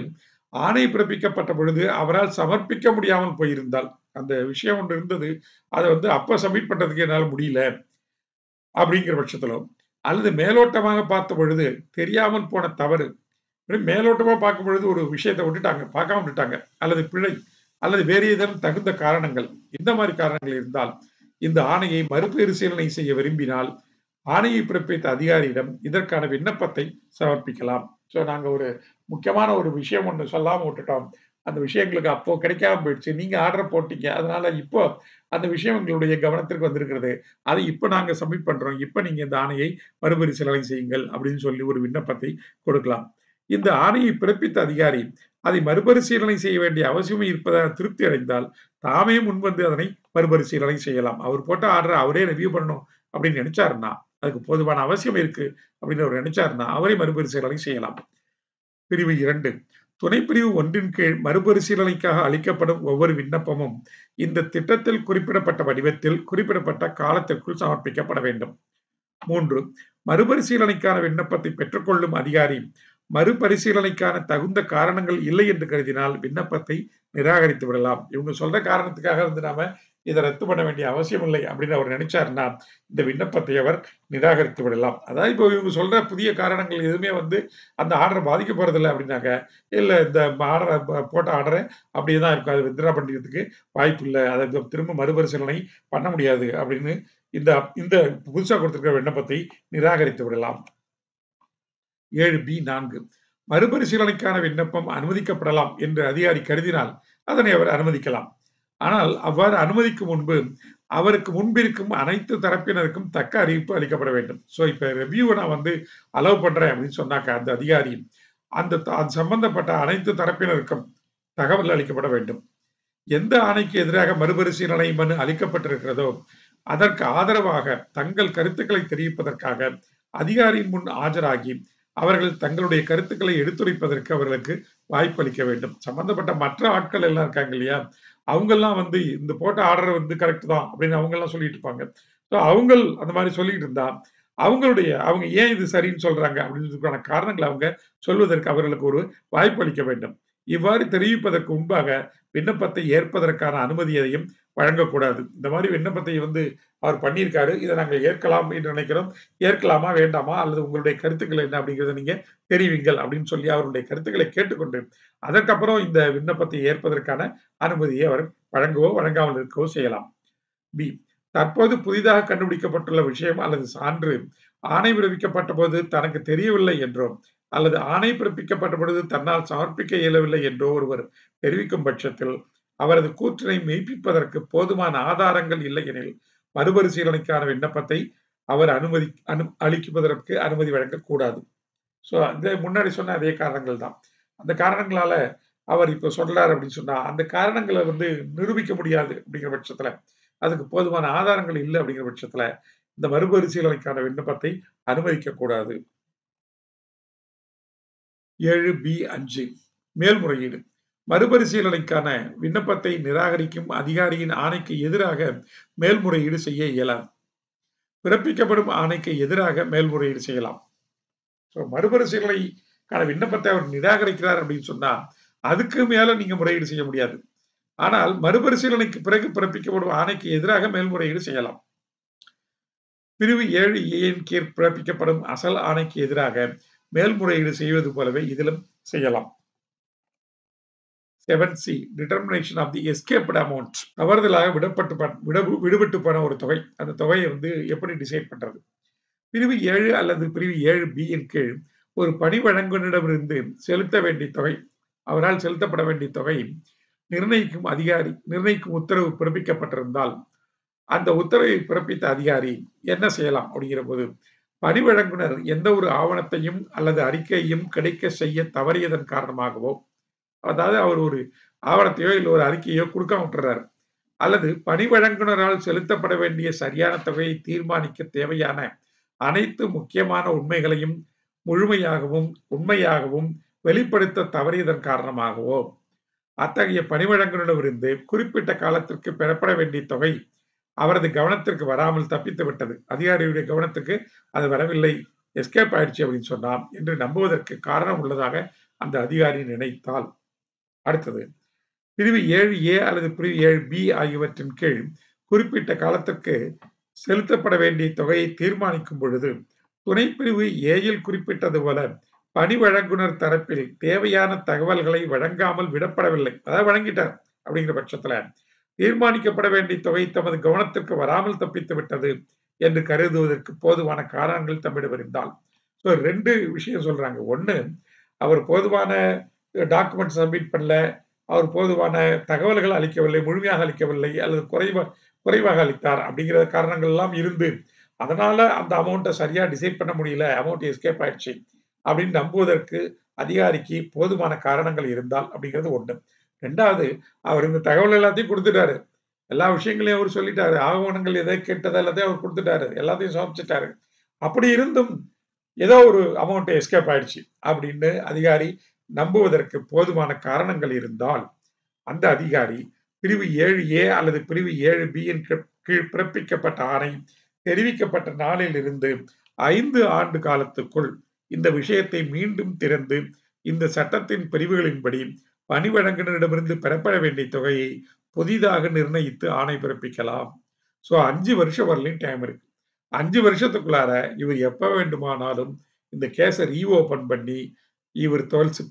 ஆணை பிறப்பிக்கப்பட்ட பொழுது அவரால் சமர்ப்பிக்க முடியாமல் போயிருந்தால், அந்த விஷயம் ஒன்று இருந்தது. அத வந்து அப்ப சப்மிட் பண்றதுக்கு என்னால முடியல அப்படிங்கிற பட்சத்திலோ, அல்லது மேலோட்டமாக பார்த்த பொழுது தெரியாமல் போன தவறு, மேலோட்டமா பார்க்கும் பொழுது ஒரு விஷயத்த விட்டுட்டாங்க, பார்க்காம விட்டுட்டாங்க. அல்லது பிழை, அல்லது வேறு ஏதேனும் தகுந்த காரணங்கள், இந்த மாரி காரணங்கள் இருந்தால், இந்த ஆணையை மறுபரிசீலனை செய்ய விரும்பினால், ஆணையை பிறப்பித்த அதிகாரியிடம் இதற்கான விண்ணப்பத்தை சமர்ப்பிக்கலாம். ஸோ நாங்க ஒரு முக்கியமான ஒரு விஷயம் ஒண்ணு சொல்லாம விட்டுட்டோம். அந்த விஷயம் எங்களுக்கு அப்போ கிடைக்காம போயிடுச்சு. நீங்க ஆர்டர் போட்டீங்க. அதனால இப்போ அந்த விஷயம் எங்களுடைய கவனத்திற்கு வந்திருக்கிறது. அதை இப்ப நாங்க சப்மிட் பண்றோம். இப்ப நீங்க இந்த ஆணையை மறுபரிசீலனை செய்யுங்கள் அப்படின்னு சொல்லி ஒரு விண்ணப்பத்தை கொடுக்கலாம். இந்த ஆணையை பிறப்பித்த அதிகாரி அதை மறுபரிசீலனை செய்ய வேண்டிய அவசியம் இருப்பதாக திருப்தி அடைந்தால், தாமே முன்வந்து அதனை மறுபரிசீலனை செய்யலாம். அவர் போட்ட ஆர்டர அவரே ரிவ்யூ பண்ணணும் அப்படின்னு நினைச்சாருன்னா, அதுக்கு போதுமான அவசியம் இருக்கு அப்படின்னு அவர் நினைச்சாருன்னா, அவரே மறுபரிசீலனை செய்யலாம். பிரிவு 2 துணைப்பிரிவு 1 கீழ் மறுபரிசீலனைக்காக அளிக்கப்படும் ஒவ்வொரு விண்ணப்பமும் இந்த திட்டத்தில் குறிப்பிடப்பட்ட வடிவத்தில் குறிப்பிடப்பட்ட காலத்திற்குள் சமர்ப்பிக்கப்பட வேண்டும். 3 மறுபரிசீலனைக்கான விண்ணப்பத்தை பெற்றுக்கொள்ளும் அதிகாரி மறுபரிசீலனைக்கான தகுந்த காரணங்கள் இல்லை என்று கருதினால் விண்ணப்பத்தை நிராகரித்து விடலாம். இவங்க சொல்ற காரணத்துக்காக வந்து நாம இதை ரத்து பண்ண வேண்டிய அவசியம் இல்லை அப்படின்னு அவர் நினைச்சாருன்னா இந்த விண்ணப்பத்தை அவர் நிராகரித்து விடலாம். அதாவது இப்போ இவங்க சொல்ற புதிய காரணங்கள் எதுவுமே வந்து அந்த ஆர்டர் பாதிக்க போறதில்லை அப்படின்னாக்க, இல்ல இந்த ஆர்டரை போட்ட ஆர்டரை அப்படியே தான் இருக்கும், அதை வித்ட்ரா பண்ணிக்கிறதுக்கு வாய்ப்பு இல்லை, அதை திரும்ப மறுபரிசீலனை பண்ண முடியாது அப்படின்னு இந்த இந்த புதுசா கொடுத்திருக்கிற விண்ணப்பத்தை நிராகரித்து விடலாம். 7B4 மறுபரிசீலனைக்கான விண்ணப்பம் அனுமதிக்கப்படலாம் என்று அதிகாரி கருதினால் அதனை அவர் அனுமதிக்கலாம். ஆனால் அவ்வாறு அனுமதிக்கும் முன்பு அவருக்கு முன்பிருக்கும் அனைத்து தரப்பினருக்கும் தக்க அறிவிப்பு அளிக்கப்பட வேண்டும். ஸோ இப்ப ரிவ்யூவை நான் வந்து அலோவ் பண்றேன் அப்படின்னு சொன்னாக்க அந்த அதிகாரி அந்த சம்பந்தப்பட்ட அனைத்து தரப்பினருக்கும் தகவல் அளிக்கப்பட வேண்டும். எந்த ஆணைக்கு எதிராக மறுபரிசீலனை மனு அளிக்கப்பட்டிருக்கிறதோ அதற்கு ஆதரவாக தங்கள் கருத்துக்களை தெரிவிப்பதற்காக அதிகாரியின் முன் ஆஜராகி அவர்கள் தங்களுடைய கருத்துக்களை எடுத்துரைப்பதற்கு அவர்களுக்கு வாய்ப்பு அளிக்க வேண்டும். சம்பந்தப்பட்ட மற்ற ஆட்கள் எல்லாம் இருக்காங்க இல்லையா, அவங்கெல்லாம் வந்து இந்த போட்ட ஆர்டர் வந்து கரெக்ட் தான் அப்படின்னு அவங்க எல்லாம் சொல்லிட்டு இருப்பாங்க. ஸோ அவங்க அந்த மாதிரி சொல்லிட்டு இருந்தா அவங்க ஏன் இது சரின்னு சொல்றாங்க அப்படின்றதுக்கான காரணங்களை அவங்க சொல்வதற்கு அவர்களுக்கு ஒரு வாய்ப்பு அளிக்க வேண்டும். இவ்வாறு தெரிவிப்பதற்கு முன்பாக விண்ணப்பத்தை ஏற்பதற்கான அனுமதியையும் வழங்கக்கூடாது. இந்த மாதிரி விண்ணப்பத்தை வந்து அவர் பண்ணியிருக்காரு, இதை நாங்கள் ஏற்கலாம் என்று நினைக்கிறோம், ஏற்கலாமா வேண்டாமா அல்லது உங்களுடைய கருத்துக்கள் என்ன அப்படிங்கிறத நீங்க தெரிவிங்கள் அப்படின்னு சொல்லி அவருடைய கருத்துக்களை கேட்டுக்கொண்டு அதற்கப்புறம் இந்த விண்ணப்பத்தை ஏற்பதற்கான அனுமதியை அவர் வழங்கவோ வழங்காமல் இருக்கவோ செய்யலாம். பி தற்போது புதிதாக கண்டுபிடிக்கப்பட்டுள்ள விஷயம் அல்லது சான்று ஆணை பிறப்பிக்கப்பட்ட போது தனக்கு தெரியவில்லை என்றோ அல்லது ஆணை பிறப்பிக்கப்பட்ட பொழுது தன்னால் சமர்ப்பிக்க இயலவில்லை என்றோ ஒருவர் தெரிவிக்கும் பட்சத்தில் அவரது கூற்றினை மெய்ப்பிப்பதற்கு போதுமான ஆதாரங்கள் இல்லை எனில் மறுபரிசீலனைக்கான விண்ணப்பத்தை அவர் அளிப்பதற்கு அனுமதி வழங்கக்கூடாது. ஸோ அந்த முன்னாடி சொன்ன அதே காரணங்கள் தான். அந்த காரணங்களால அவர் இப்ப சொல்றாரு அப்படின்னு சொன்னா அந்த காரணங்களை வந்து நிரூபிக்க முடியாது அப்படிங்கிற பட்சத்துல, அதுக்கு போதுமான ஆதாரங்கள் இல்லை அப்படிங்கிற பட்சத்துல இந்த மறுபரிசீலனைக்கான விண்ணப்பத்தை அனுமதிக்க கூடாது. 7B5 மேல்முறையீடு மறுபரிசீலனைக்கான விண்ணப்பத்தை நிராகரிக்கும் அதிகாரியின் ஆணைக்கு எதிராக மேல்முறையீடு செய்ய இயலாது. பிறப்பிக்கப்படும் ஆணைக்கு எதிராக மேல்முறையீடு செய்யலாம். மறுபரிசீலனைக்கான விண்ணப்பத்தை அவர் நிராகரிக்கிறார் அப்படின்னு சொன்னா அதுக்கு மேல நீங்க முறையீடு செய்ய முடியாது. ஆனால் மறுபரிசீலனைக்கு பிறகு பிறப்பிக்கப்படும் ஆணைக்கு எதிராக மேல்முறையீடு செய்யலாம். பிரிவு 7A கீழ் பிறப்பிக்கப்படும் அசல் ஆணைக்கு எதிராக மேல்முறையீடு செய்வது போலவே இதிலும் செய்யலாம். 7C determination of the escaped amount தவறுதலாக விடுபட்டு போன ஒரு தொகை, அந்த தொகையை வந்து எப்படி டிசைட் பண்றது? பிரிவு 7 அல்லது பிரிவு 7B கீழ் ஒரு பணி வழங்குனரிடமிருந்து செலுத்த வேண்டிய தொகை, அவரால் செலுத்தப்பட வேண்டிய தொகை நிர்ணயிக்கும் உத்தரவு பிறப்பிக்கப்பட்டிருந்தால் அந்த உத்தரவை பிறப்பித்த அதிகாரி என்ன செய்யலாம் அப்படிங்கிற போது, பணி வழங்குனர் எந்த ஒரு ஆவணத்தையும் அல்லது அறிக்கையையும் கிடைக்க செய்ய தவறியதன் காரணமாகவோ, அதாவது அவர் ஒரு ஆவணத்தையோ இல்லை ஒரு அறிக்கையோ கொடுக்காம விட்டுறாரு, அல்லது பணி வழங்குனரால் செலுத்தப்பட வேண்டிய சரியான தொகையை தீர்மானிக்க தேவையான அனைத்து முக்கியமான உண்மைகளையும் முழுமையாகவும் உண்மையாகவும் வெளிப்படுத்த தவறியதன் காரணமாகவோ, அத்தகைய பணி வழங்குனரிடமிருந்து குறிப்பிட்ட காலத்திற்கு பெறப்பட வேண்டிய தொகை அவரது கவனத்திற்கு வராமல் தப்பித்து விட்டது, அதிகாரியுடைய கவனத்துக்கு அது வரவில்லை, எஸ்கேப் ஆயிடுச்சு அப்படின்னு சொன்னா என்று நம்புவதற்கு காரணம் உள்ளதாக அந்த அதிகாரி நினைத்தால் அடுத்தது பிரிவு 7A அல்லது பிரிவு 7B ஆகியவற்றின் கீழ் குறிப்பிட்ட காலத்திற்கு செலுத்தப்பட வேண்டிய தொகையை தீர்மானிக்கும் பொழுது துணைப்பிரிவு ஏயில் குறிப்பிட்டது போல பணி வழங்குனர் தரப்பில் தேவையான தகவல்களை வழங்காமல் விடப்படவில்லை, அதாவது வழங்கிட்டார் அப்படிங்கிற பட்சத்துல தீர்மானிக்கப்பட வேண்டிய தொகை தமது கவனத்திற்கு வராமல் தப்பித்து விட்டது என்று கருதுவதற்கு போதுவான காரணங்கள் தம்மிடம் இருந்தால். ஸோ 2 விஷயம் சொல்றாங்க. ஒண்ணு, அவர் போதுமான டாக்குமெண்ட் சப்மிட் பண்ணல, அவர் போதுவான தகவல்கள் அளிக்கவில்லை, முழுமையாக அளிக்கவில்லை, அல்லது குறைவாக அளித்தார் அப்படிங்கிற காரணங்கள் எல்லாம் இருந்து அதனால அந்த அமௌண்ட்டை சரியா டிசைட் பண்ண முடியல, அமௌண்ட் எஸ்கேப் ஆயிடுச்சு அப்படின்னு நம்புவதற்கு அதிகாரிக்கு போதுமான காரணங்கள் இருந்தால் அப்படிங்கிறது ஒண்ணு. 2வது, அவர் இந்த தகவல் எல்லாத்தையும் கொடுத்துட்டாரு, எல்லா விஷயங்களையும் அவர் சொல்லிட்டாரு, ஆவணங்கள் எதை கேட்டதோ எல்லாத்தையும் அவர் கொடுத்துட்டாரு, எல்லாத்தையும் சமர்ப்பிச்சிட்டாரு. அப்படி இருந்தும் ஏதோ ஒரு அமௌண்ட் எஸ்கேப் ஆயிடுச்சு அப்படின்னு அதிகாரி நம்புவதற்கு போதுமான காரணங்கள் இருந்தால் அந்த அதிகாரி பிரிவு 7A அல்லது பிரிவு 7Bயின் கீழ் பிறப்பிக்கப்பட்ட ஆணை தெரிவிக்கப்பட்ட நாளில் இருந்து 5 ஆண்டு காலத்துக்குள் இந்த விஷயத்தை மீண்டும் திறந்து இந்த சட்டத்தின் பிரிவுகளின்படி பணி வழங்குனரிடமிருந்து பெறப்பட வேண்டிய தொகையை புதிதாக நிர்ணயித்து ஆணை பிறப்பிக்கலாம். ஸோ 5 வருஷம் வரலையும் டைம் இருக்கு. 5 வருஷத்துக்குள்ளார இவர் எப்ப வேண்டுமானாலும் இந்த கேஸை ரீஓபன் பண்ணி இவர்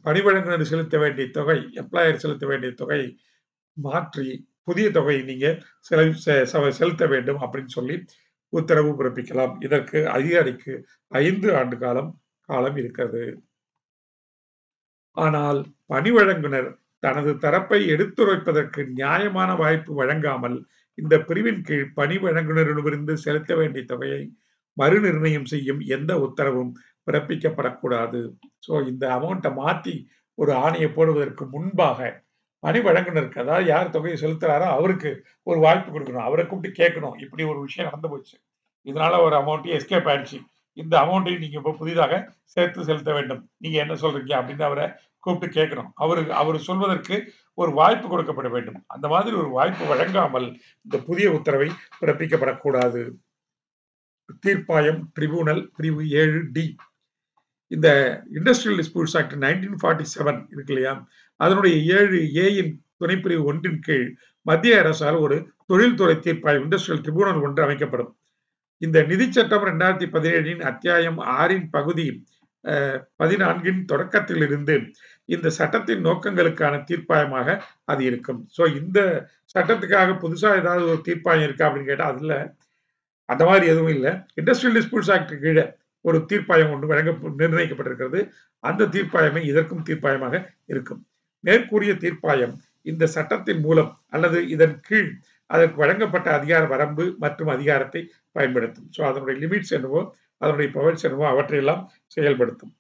பணி வழங்குனர் செலுத்த வேண்டிய தொகை, எம்ப்ளாயர் செலுத்த வேண்டிய தொகை மாற்றி புதிய தொகை நீங்க செலுத்த வேண்டும் அப்படின்னு சொல்லி உத்தரவு பிறப்பிக்கலாம். இதற்கு அதிகாரிக்கு 5 ஆண்டு காலம் இருக்கிறது. ஆனால் பணி வழங்குனர் தனது தரப்பை எடுத்துரைப்பதற்கு நியாயமான வாய்ப்பு வழங்காமல் இந்த பிரிவின் கீழ் பணி வழங்குனரிடமிருந்து செலுத்த வேண்டிய தொகையை மறுநிர்ணயம் செய்யும் எந்த உத்தரவும் பிறப்பிக்கப்படக்கூடாது. ஸோ இந்த அமௌண்ட்டை மாற்றி ஒரு ஆணையை போடுவதற்கு முன்பாக பணி வழங்குனருக்கு, அதாவது யார் தொகையை செலுத்துறாரோ அவருக்கு ஒரு வாய்ப்பு கொடுக்கணும், அவரை கூப்பிட்டு கேட்கணும், இப்படி ஒரு விஷயம் நடந்து போச்சு, இதனால ஒரு அமௌண்ட் எஸ்கேப் ஆயிடுச்சு, இந்த அமௌண்ட்டை நீங்க இப்போ புதிதாக சேர்த்து செலுத்த வேண்டும், நீங்க என்ன சொல்றீங்க அப்படின்னு அவரை கூப்பிட்டு கேட்கணும். அவர் சொல்வதற்கு ஒரு வாய்ப்பு கொடுக்கப்பட வேண்டும். அந்த மாதிரி ஒரு வாய்ப்பு வழங்காமல் இந்த புதிய உத்தரவை பிறப்பிக்கப்படக்கூடாது. தீர்ப்பாயம் ட்ரிபியூனல் பிரிவு 7D. இந்த இண்டஸ்ட்ரியல் டிஸ்பியூட்ஸ் ஆக்ட் 1947 இருக்கு இல்லையா, அதனுடைய 7A துணைப்பிரிவு 1 கீழ் மத்திய அரசால் ஒரு தொழில்துறை தீர்ப்பாயம் இண்டஸ்ட்ரியல் ட்ரிபியூனல் ஒன்று அமைக்கப்படும். இந்த நிதி சட்டம் 2017 அத்தியாயம் 6 பகுதி 14 தொடக்கத்தில் இருந்து இந்த சட்டத்தின் நோக்கங்களுக்கான தீர்ப்பாயமாக அது இருக்கும். ஸோ இந்த சட்டத்துக்காக புதுசா ஏதாவது ஒரு தீர்ப்பாயம் இருக்கா அப்படின்னு கேட்டா அதுல அந்த மாதிரி எதுவும் இல்லை. இண்டஸ்ட்ரியல் டிஸ்பியூட்ஸ் ஆக்ட் கீழே ஒரு தீர்ப்பாயம் ஒன்று நிர்ணயிக்கப்பட்டிருக்கிறது. அந்த தீர்ப்பாயமே இதற்கும் தீர்ப்பாயமாக இருக்கும். மேற்கூறிய தீர்ப்பாயம் இந்த சட்டத்தின் மூலம் அல்லது இதன் கீழ் அதற்கு வழங்கப்பட்ட அதிகார வரம்பு மற்றும் அதிகாரத்தை பயன்படுத்தும். ஸோ அதனுடைய லிமிட்ஸ் என்னவோ, அதனுடைய பவர்ஸ் என்னவோ அவற்றையெல்லாம் செயல்படுத்தும்.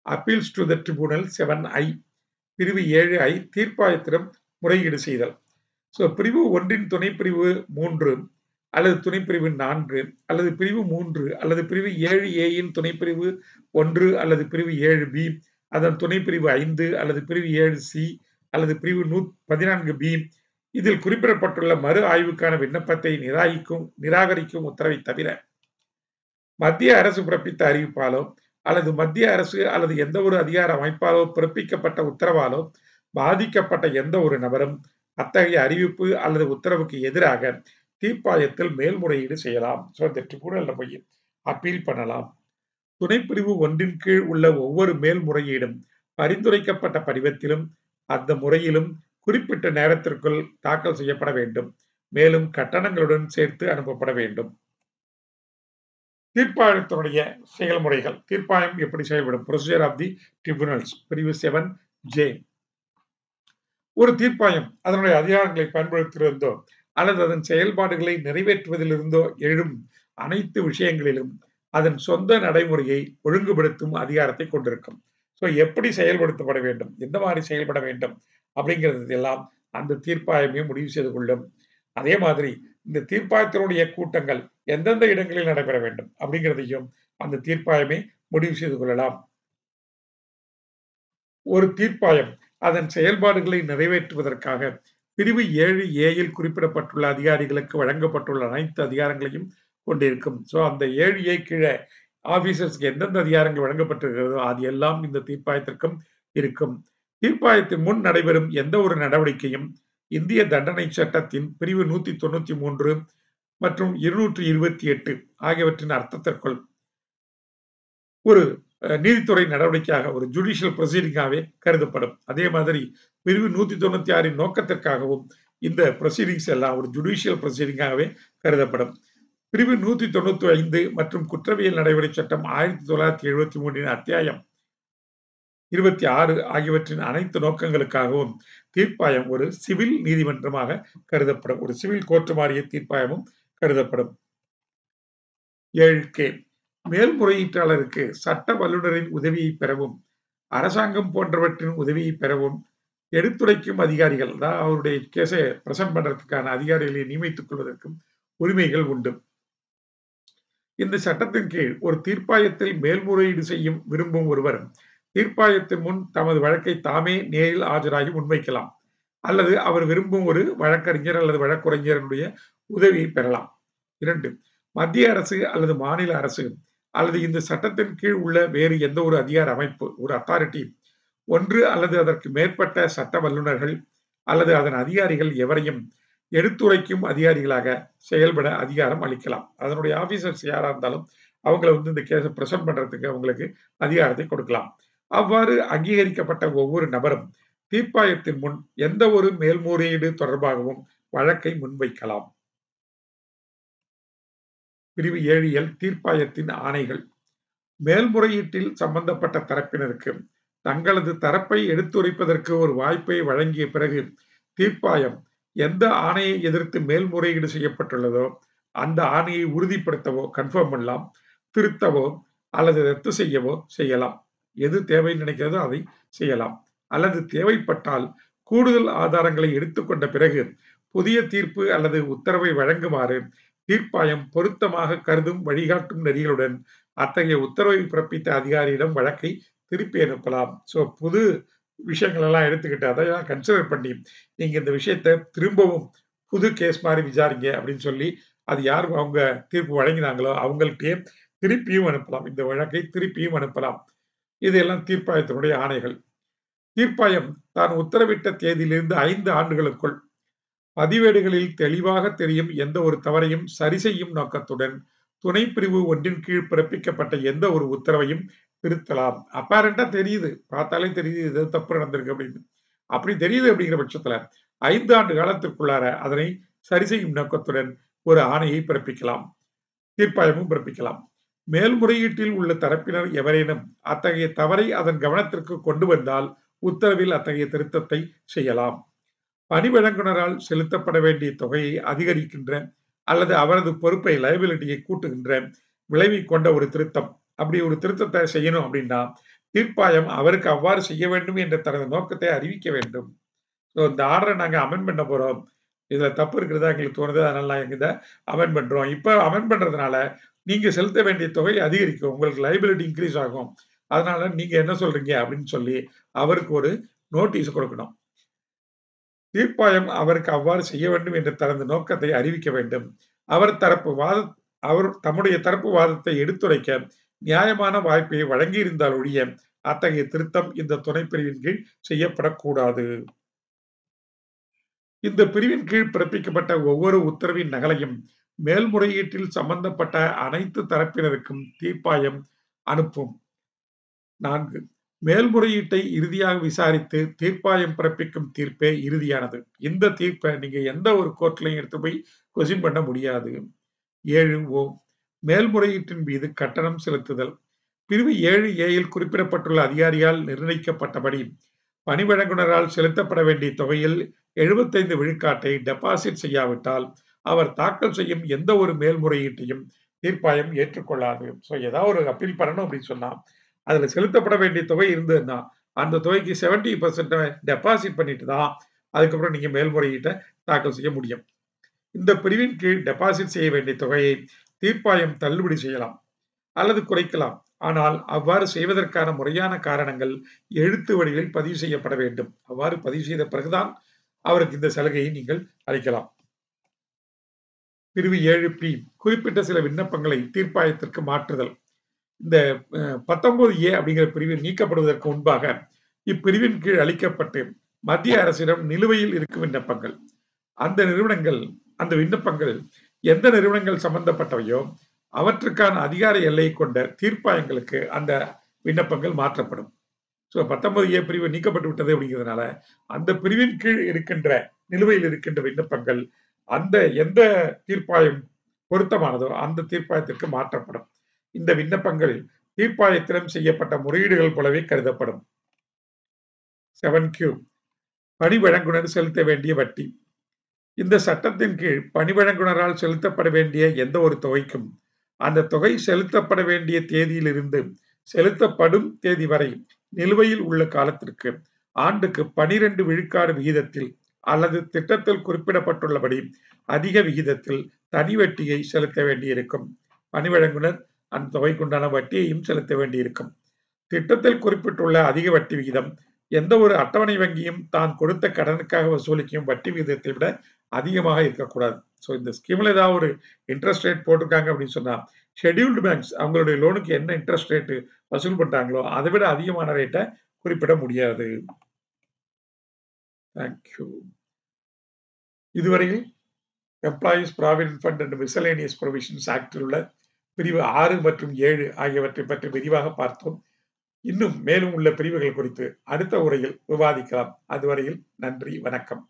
Appeals to the tribunal 7I. பிரிவு 7I தீர்ப்பாயத்திடம் முறையீடு செய்தல். ஸோ பிரிவு 1 துணைப்பிரிவு 3 அல்லது துணைப்பிரிவு 4 அல்லது பிரிவு 3 அல்லது பிரிவு 7A துணைப்பிரிவு 1 அல்லது பிரிவு 7B அதன் துணைப்பிரிவு 5 அல்லது பிரிவு 7C அல்லது பிரிவு 14B இதில் குறிப்பிடப்பட்டுள்ள மறு ஆய்வுக்கான விண்ணப்பத்தை நிராகரிக்கும் உத்தரவை தவிர மத்திய அரசு பிறப்பித்த அறிவிப்பாலோ அல்லது மத்திய அரசு அல்லது எந்த ஒரு அதிகார அமைப்பாலோ பிறப்பிக்கப்பட்ட உத்தரவாலோ பாதிக்கப்பட்ட எந்த ஒரு நபரும் அத்தகைய அறிவிப்பு அல்லது உத்தரவுக்கு எதிராக தீர்ப்பாயத்தில் மேல்முறையீடு செய்யலாம். ஸோ இந்த ட்ரிபியூனல்ல போய் அப்பீல் பண்ணலாம். துணைப்பிரிவு 1 கீழ் உள்ள ஒவ்வொரு மேல்முறையீடும் பரிந்துரைக்கப்பட்ட படிவத்திலும் அந்த முறையிலும் குறிப்பிட்ட நேரத்திற்குள் தாக்கல் செய்யப்பட வேண்டும். மேலும் கட்டணங்களுடன் சேர்த்து அனுப்பப்பட வேண்டும். தீர்ப்பாயத்தினுடைய செயல்முறைகள். தீர்ப்பாயம் எப்படி செயல்படும்? ப்ரொசீஜர் ஆஃப் தி ட்ரிபியூனல்ஸ் பிரிவு 7J. ஒரு தீர்ப்பாயம் அதனுடைய அதிகாரங்களை பயன்படுத்துவதிலிருந்தோ அல்லது அதன் செயல்பாடுகளை நிறைவேற்றுவதிலிருந்தோ எழும் அனைத்து விஷயங்களிலும் அதன் சொந்த நடைமுறையை ஒழுங்குபடுத்தும் அதிகாரத்தை கொண்டிருக்கும். ஸோ எப்படி செயல்படுத்தப்பட வேண்டும், எந்த மாதிரி செயல்பட வேண்டும் அப்படிங்கிறது எல்லாம் அந்த தீர்ப்பாயமே முடிவு செய்து கொள்ளும். அதே மாதிரி இந்த தீர்ப்பாயத்தினுடைய கூட்டங்கள் எந்தெந்த இடங்களில் நடைபெற வேண்டும் அப்படிங்கிறதையும் அந்த தீர்ப்பாயமே முடிவு செய்து கொள்ளலாம். ஒரு தீர்ப்பாயம் அதன் செயல்பாடுகளை நிறைவேற்றுவதற்காக பிரிவு 7A குறிப்பிடப்பட்டுள்ள அதிகாரிகளுக்கு வழங்கப்பட்டுள்ள அனைத்து அதிகாரங்களையும் கொண்டிருக்கும். ஸோ அந்த 7A கீழே ஆபீசர்ஸ்க்கு எந்தெந்த அதிகாரங்கள் வழங்கப்பட்டிருக்கிறதோ அது எல்லாம் இந்த தீர்ப்பாயத்திற்கும் இருக்கும். தீர்ப்பாயத்தின் முன் நடைபெறும் எந்த ஒரு நடவடிக்கையும் இந்திய தண்டனை சட்டத்தின் பிரிவு 193 மற்றும் 228 ஆகியவற்றின் அர்த்தத்திற்குள் ஒரு நீதித்துறை நடவடிக்கையாக ஒரு ஜுடிஷியல் ப்ரொசீடிங்காகவே கருதப்படும். அதே மாதிரி பிரிவு 196 நோக்கத்திற்காகவும் இந்த ப்ரொசீடிங்ஸ் எல்லாம் ஒரு ஜுடிஷியல் ப்ரொசீடிங்காகவே கருதப்படும். பிரிவு 195 மற்றும் குற்றவியல் நடைமுறை சட்டம் 1973 அத்தியாயம் 26 ஆகியவற்றின் அனைத்து நோக்கங்களுக்காகவும் தீர்ப்பாயம் ஒரு சிவில் நீதிமன்றமாக கருதப்படும். ஒரு சிவில் கோர்ட் மாறிய தீர்ப்பாயமும் கருதப்படும். 7K மேல்முறையீட்டாளருக்கு சட்ட வல்லுநரின் உதவியை பெறவும் அரசாங்கம் போன்றவற்றின் உதவியை பெறவும் எடுத்துரைக்கும் அதிகாரிகள் தான் அவருடைய கேஸை பிரசன்ட் பண்றதுக்கான அதிகாரிகளை நியமித்துக் கொள்வதற்கும் உரிமைகள் உண்டு. இந்த சட்டத்தின் கீழ் ஒரு தீர்ப்பாயத்தில் மேல்முறையீடு செய்யும் விரும்பும் ஒருவர் தீர்ப்பாயத்தின் முன் தமது வழக்கை தாமே நேரில் ஆஜராகி முன்வைக்கலாம், அல்லது அவர் விரும்பும் ஒரு வழக்கறிஞர் அல்லது வழக்குரைஞருடைய உதவியை பெறலாம். 2. மத்திய அரசு அல்லது மாநில அரசு அல்லது இந்த சட்டத்தின் கீழ் உள்ள வேறு எந்த ஒரு அதிகார அமைப்பு, ஒரு அத்தாரிட்டி, ஒன்று அல்லது அதற்கு மேற்பட்ட சட்ட வல்லுநர்கள் அல்லது அதன் அதிகாரிகள் எவரையும் எடுத்துரைக்கும் அதிகாரிகளாக செயல்பட அதிகாரம் அளிக்கலாம். அதனுடைய ஆபீசர்ஸ் யாரா இருந்தாலும் அவங்களை இந்த கேஸை பிரசன்ட் பண்றதுக்கு அவங்களுக்கு அதிகாரத்தை கொடுக்கலாம். அவ்வாறு அங்கீகரிக்கப்பட்ட ஒவ்வொரு நபரும் தீர்ப்பாயத்தின் முன் எந்த ஒரு மேல்முறையீடு தொடர்பாகவும் வழக்கை முன்வைக்கலாம். பிரிவு 7L தீர்ப்பாயத்தின் ஆணைகள். மேல்முறையீட்டில் சம்பந்தப்பட்ட தரப்பினருக்கு தங்களது தரப்பை எடுத்துரைப்பதற்கு ஒரு வாய்ப்பை வழங்கிய பிறகு தீர்ப்பாயம் எந்த ஆணையை எதிர்த்து மேல்முறையீடு செய்யப்பட்டுள்ளதோ அந்த ஆணையை உறுதிப்படுத்தவோ, கன்ஃபார்ம் பண்ணலாம், திருத்தவோ அல்லது ரத்து செய்யவோ செய்யலாம். எது தேவைன்னு நினைக்கிறதோ அதை செய்யலாம். அல்லது தேவைப்பட்டால் கூடுதல் ஆதாரங்களை எடுத்துக்கொண்ட பிறகு புதிய தீர்ப்பு அல்லது உத்தரவை வழங்குமாறு தீர்ப்பாயம் பொருத்தமாக கருதும் வழிகாட்டும் நெறிகளுடன் அத்தகைய உத்தரவை பிறப்பித்த அதிகாரியிடம் வழக்கை திருப்பி அனுப்பலாம். ஸோ புது விஷயங்கள் எல்லாம் எடுத்துக்கிட்டு அதையெல்லாம் கன்சிடர் பண்ணி நீங்க இந்த விஷயத்தை திரும்பவும் புது கேஸ் மாதிரி விசாரிங்க அப்படின்னு சொல்லி அது யார் அவங்க தீர்ப்பு வழங்கினாங்களோ அவங்கள்ட்டே திருப்பியும் அனுப்பலாம். இந்த வழக்கை திருப்பியும் அனுப்பலாம். இதெல்லாம் தீர்ப்பாயத்தினுடைய ஆணைகள். தீர்ப்பாயம் தான் உத்தரவிட்ட தேதியிலிருந்து 5 ஆண்டுகளுக்குள் பதிவேடுகளில் தெளிவாக தெரியும் எந்த ஒரு தவறையும் சரி செய்யும் நோக்கத்துடன் துணை பிரிவு 1 கீழ் பிறப்பிக்கப்பட்ட எந்த ஒரு உத்தரவையும் திருத்தலாம். அப்பேரண்டா தெரியுது, பார்த்தாலே தெரியுது இது தப்பு நடந்திருக்கு அப்படின்னு. அப்படி தெரியுது அப்படிங்கிற பட்சத்துல 5 ஆண்டு காலத்திற்குள்ளார அதனை சரி செய்யும் நோக்கத்துடன் ஒரு ஆணையை பிறப்பிக்கலாம், தீர்ப்பாயமும் பிறப்பிக்கலாம். மேல்முறையீட்டில் உள்ள தரப்பினர் எவரேனும் அத்தகைய தவறை அதன் கவனத்திற்கு கொண்டு வந்தால் உத்தரவில் அத்தகைய திருத்தத்தை செய்யலாம். பணி வழங்குனரால் செலுத்தப்பட வேண்டிய தொகையை அதிகரிக்கின்ற அல்லது அவரது பொறுப்பை லைபிலிட்டியை கூட்டுகின்ற விளைவை கொண்ட ஒரு திருத்தம், அப்படி ஒரு திருத்தத்தை செய்யணும் அப்படின்னா தீர்ப்பாயம் அவருக்கு அவ்வாறு செய்ய வேண்டும் என்ற தனது நோக்கத்தை அறிவிக்க வேண்டும். இந்த ஆர்டரை நாங்க அமெண்ட் பண்ண போறோம், இதுல தப்பு இருக்கிறதா எங்களுக்கு தோணுது, அதனால நாங்க இதை அமெண்ட் பண்றோம். இப்ப அமெண்ட் பண்றதுனால நீங்க செலுத்த வேண்டிய தொகை அதிகரிக்கும், உங்களுக்கு லைபிலிட்டி இன்க்ரீஸ் ஆகும், அதனால நீங்க என்ன சொல்றீங்க அப்படின்னு சொல்லி அவருக்கு ஒரு நோட்டீஸ் கொடுக்கணும். தீர்ப்பாயம் அவருக்கு அவ்வாறு செய்ய வேண்டும் என்ற தனது நோக்கத்தை அறிவிக்க வேண்டும். அவர் தம்முடைய தரப்பு வாதத்தை எடுத்துரைக்க நியாயமான வாய்ப்பை வழங்கியிருந்தால் ஒழிய அத்தகைய திருத்தம் இந்த துணை பிரிவின் கீழ் செய்யப்படக்கூடாது. இந்த பிரிவின் கீழ் பிறப்பிக்கப்பட்ட ஒவ்வொரு உத்தரவின் நகலையும் மேல்முறையீட்டில் சம்பந்தப்பட்ட அனைத்து தரப்பினருக்கும் தீர்ப்பாயம் அனுப்பும். 4. மேல்முறையீட்டை இறுதியாக விசாரித்து தீர்ப்பாயம் பிறப்பிக்கும் தீர்ப்பே இறுதியானது. இந்த தீர்ப்பை நீங்க எந்த ஒரு கோர்ட்லையும் எடுத்து போய் கொஸ்டின் பண்ண முடியாது. 7O மேல்முறையீட்டின் மீது கட்டணம் செலுத்துதல். பிரிவு 7Aயில் குறிப்பிடப்பட்டுள்ள அதிகாரியால் நிர்ணயிக்கப்பட்டபடி பணி வழங்குனரால் செலுத்தப்பட வேண்டிய தொகையில் 75 விழுக்காட்டை டெபாசிட் செய்யாவிட்டால் அவர் தாக்கல் செய்யும் எந்த ஒரு மேல்முறையீட்டையும் தீர்ப்பாயம் ஏற்றுக்கொள்ளாது. ஸோ ஏதாவது ஒரு அப்பீல் பண்ணணும் அப்படின்னு சொன்னா அதுல செலுத்தப்பட வேண்டிய தொகை இருந்ததுன்னா அந்த தொகைக்கு 70% டெபாசிட் பண்ணிட்டு தான் அதுக்கப்புறம் நீங்க மேல்முறையீட்டை தாக்கல் செய்ய முடியும். இந்த பிரிவின் கீழ் டெபாசிட் செய்ய வேண்டிய தொகையை தீர்ப்பாயம் தள்ளுபடி செய்யலாம் அல்லது குறைக்கலாம். ஆனால் அவ்வாறு செய்வதற்கான முறையான காரணங்கள் எழுத்து வடிவில் பதிவு செய்யப்பட வேண்டும். அவ்வாறு பதிவு செய்த பிறகுதான் அவருக்கு இந்த சலுகையை நீங்கள் அளிக்கலாம். பிரிவு 7P குறிப்பிட்ட சில விண்ணப்பங்களை தீர்ப்பாயத்திற்கு மாற்றுதல். இந்த 19A அப்படிங்கிற பிரிவு நீக்கப்படுவதற்கு முன்பாக இப்பிரிவின் கீழ் அளிக்கப்பட்டு மத்திய அரசிடம் நிலுவையில் இருக்கும் விண்ணப்பங்கள், அந்த விண்ணப்பங்கள் எந்த நிறுவனங்கள் சம்பந்தப்பட்டவையோ அவற்றுக்கான அதிகார எல்லையை கொண்ட தீர்ப்பாயங்களுக்கு அந்த விண்ணப்பங்கள் மாற்றப்படும். 19A பிரிவு நீக்கப்பட்டு விட்டது அப்படிங்கிறதுனால அந்த பிரிவின் கீழ் இருக்கின்ற நிலுவையில் இருக்கின்ற விண்ணப்பங்கள் அந்த எந்த தீர்ப்பாயம் பொருத்தமானதோ அந்த தீர்ப்பாயத்திற்கு மாற்றப்படும். இந்த விண்ணப்பங்கள் தீர்ப்பாயத்திடம் செய்யப்பட்ட முறையீடுகள் போலவே கருதப்படும். 7Q பணி வழங்குனர் செலுத்த வேண்டிய வட்டி. இந்த சட்டத்தின் கீழ் பணி வழங்குனரால் செலுத்தப்பட வேண்டிய எந்த ஒரு தொகைக்கும் அந்த தொகை செலுத்தப்பட வேண்டிய தேதியிலிருந்து செலுத்தப்படும் தேதி வரை நிலுவையில் உள்ள காலத்திற்கு ஆண்டுக்கு 12 விழுக்காடு விகிதத்தில் அல்லது திட்டத்தில் குறிப்பிடப்பட்டுள்ளபடி அதிக விகிதத்தில் தனி வட்டியை செலுத்த வேண்டியிருக்கும். பணி வழங்குனர் அந்த தொகைக்குண்டான வட்டியையும் செலுத்த வேண்டியிருக்கும். திட்டத்தில் குறிப்பிட்டுள்ள அதிக வட்டி விகிதம் எந்த ஒரு அட்டவணை வங்கியும் தான் கொடுத்த கடனுக்காக வசூலிக்கும் வட்டி விகிதத்தை விட அதிகமாக இருக்கக்கூடாது. ஸோ இந்த ஸ்கீம்ல ஏதாவது ஒரு இன்ட்ரெஸ்ட் ரேட் போட்டிருக்காங்க அப்படின்னு சொன்னா ஷெட்யூல்டு பேங்க்ஸ் அவங்களுடைய லோனுக்கு என்ன இன்ட்ரெஸ்ட் ரேட்டு வசூல் பண்றாங்களோ அதை விட அதிகமான ரேட்டை குறிப்பிட முடியாது. தேங்க்யூ. இதுவரையில் employees provident fund and miscellaneous provisions ஆக்டில் உள்ள பிரிவு 6 மற்றும் 7 ஆகியவற்றை பற்றி விரிவாக பார்த்தோம். இன்னும் மேலும் உள்ள பிரிவுகள் குறித்து அடுத்த உரையில் விவாதிக்கலாம். அதுவரையில் நன்றி, வணக்கம்.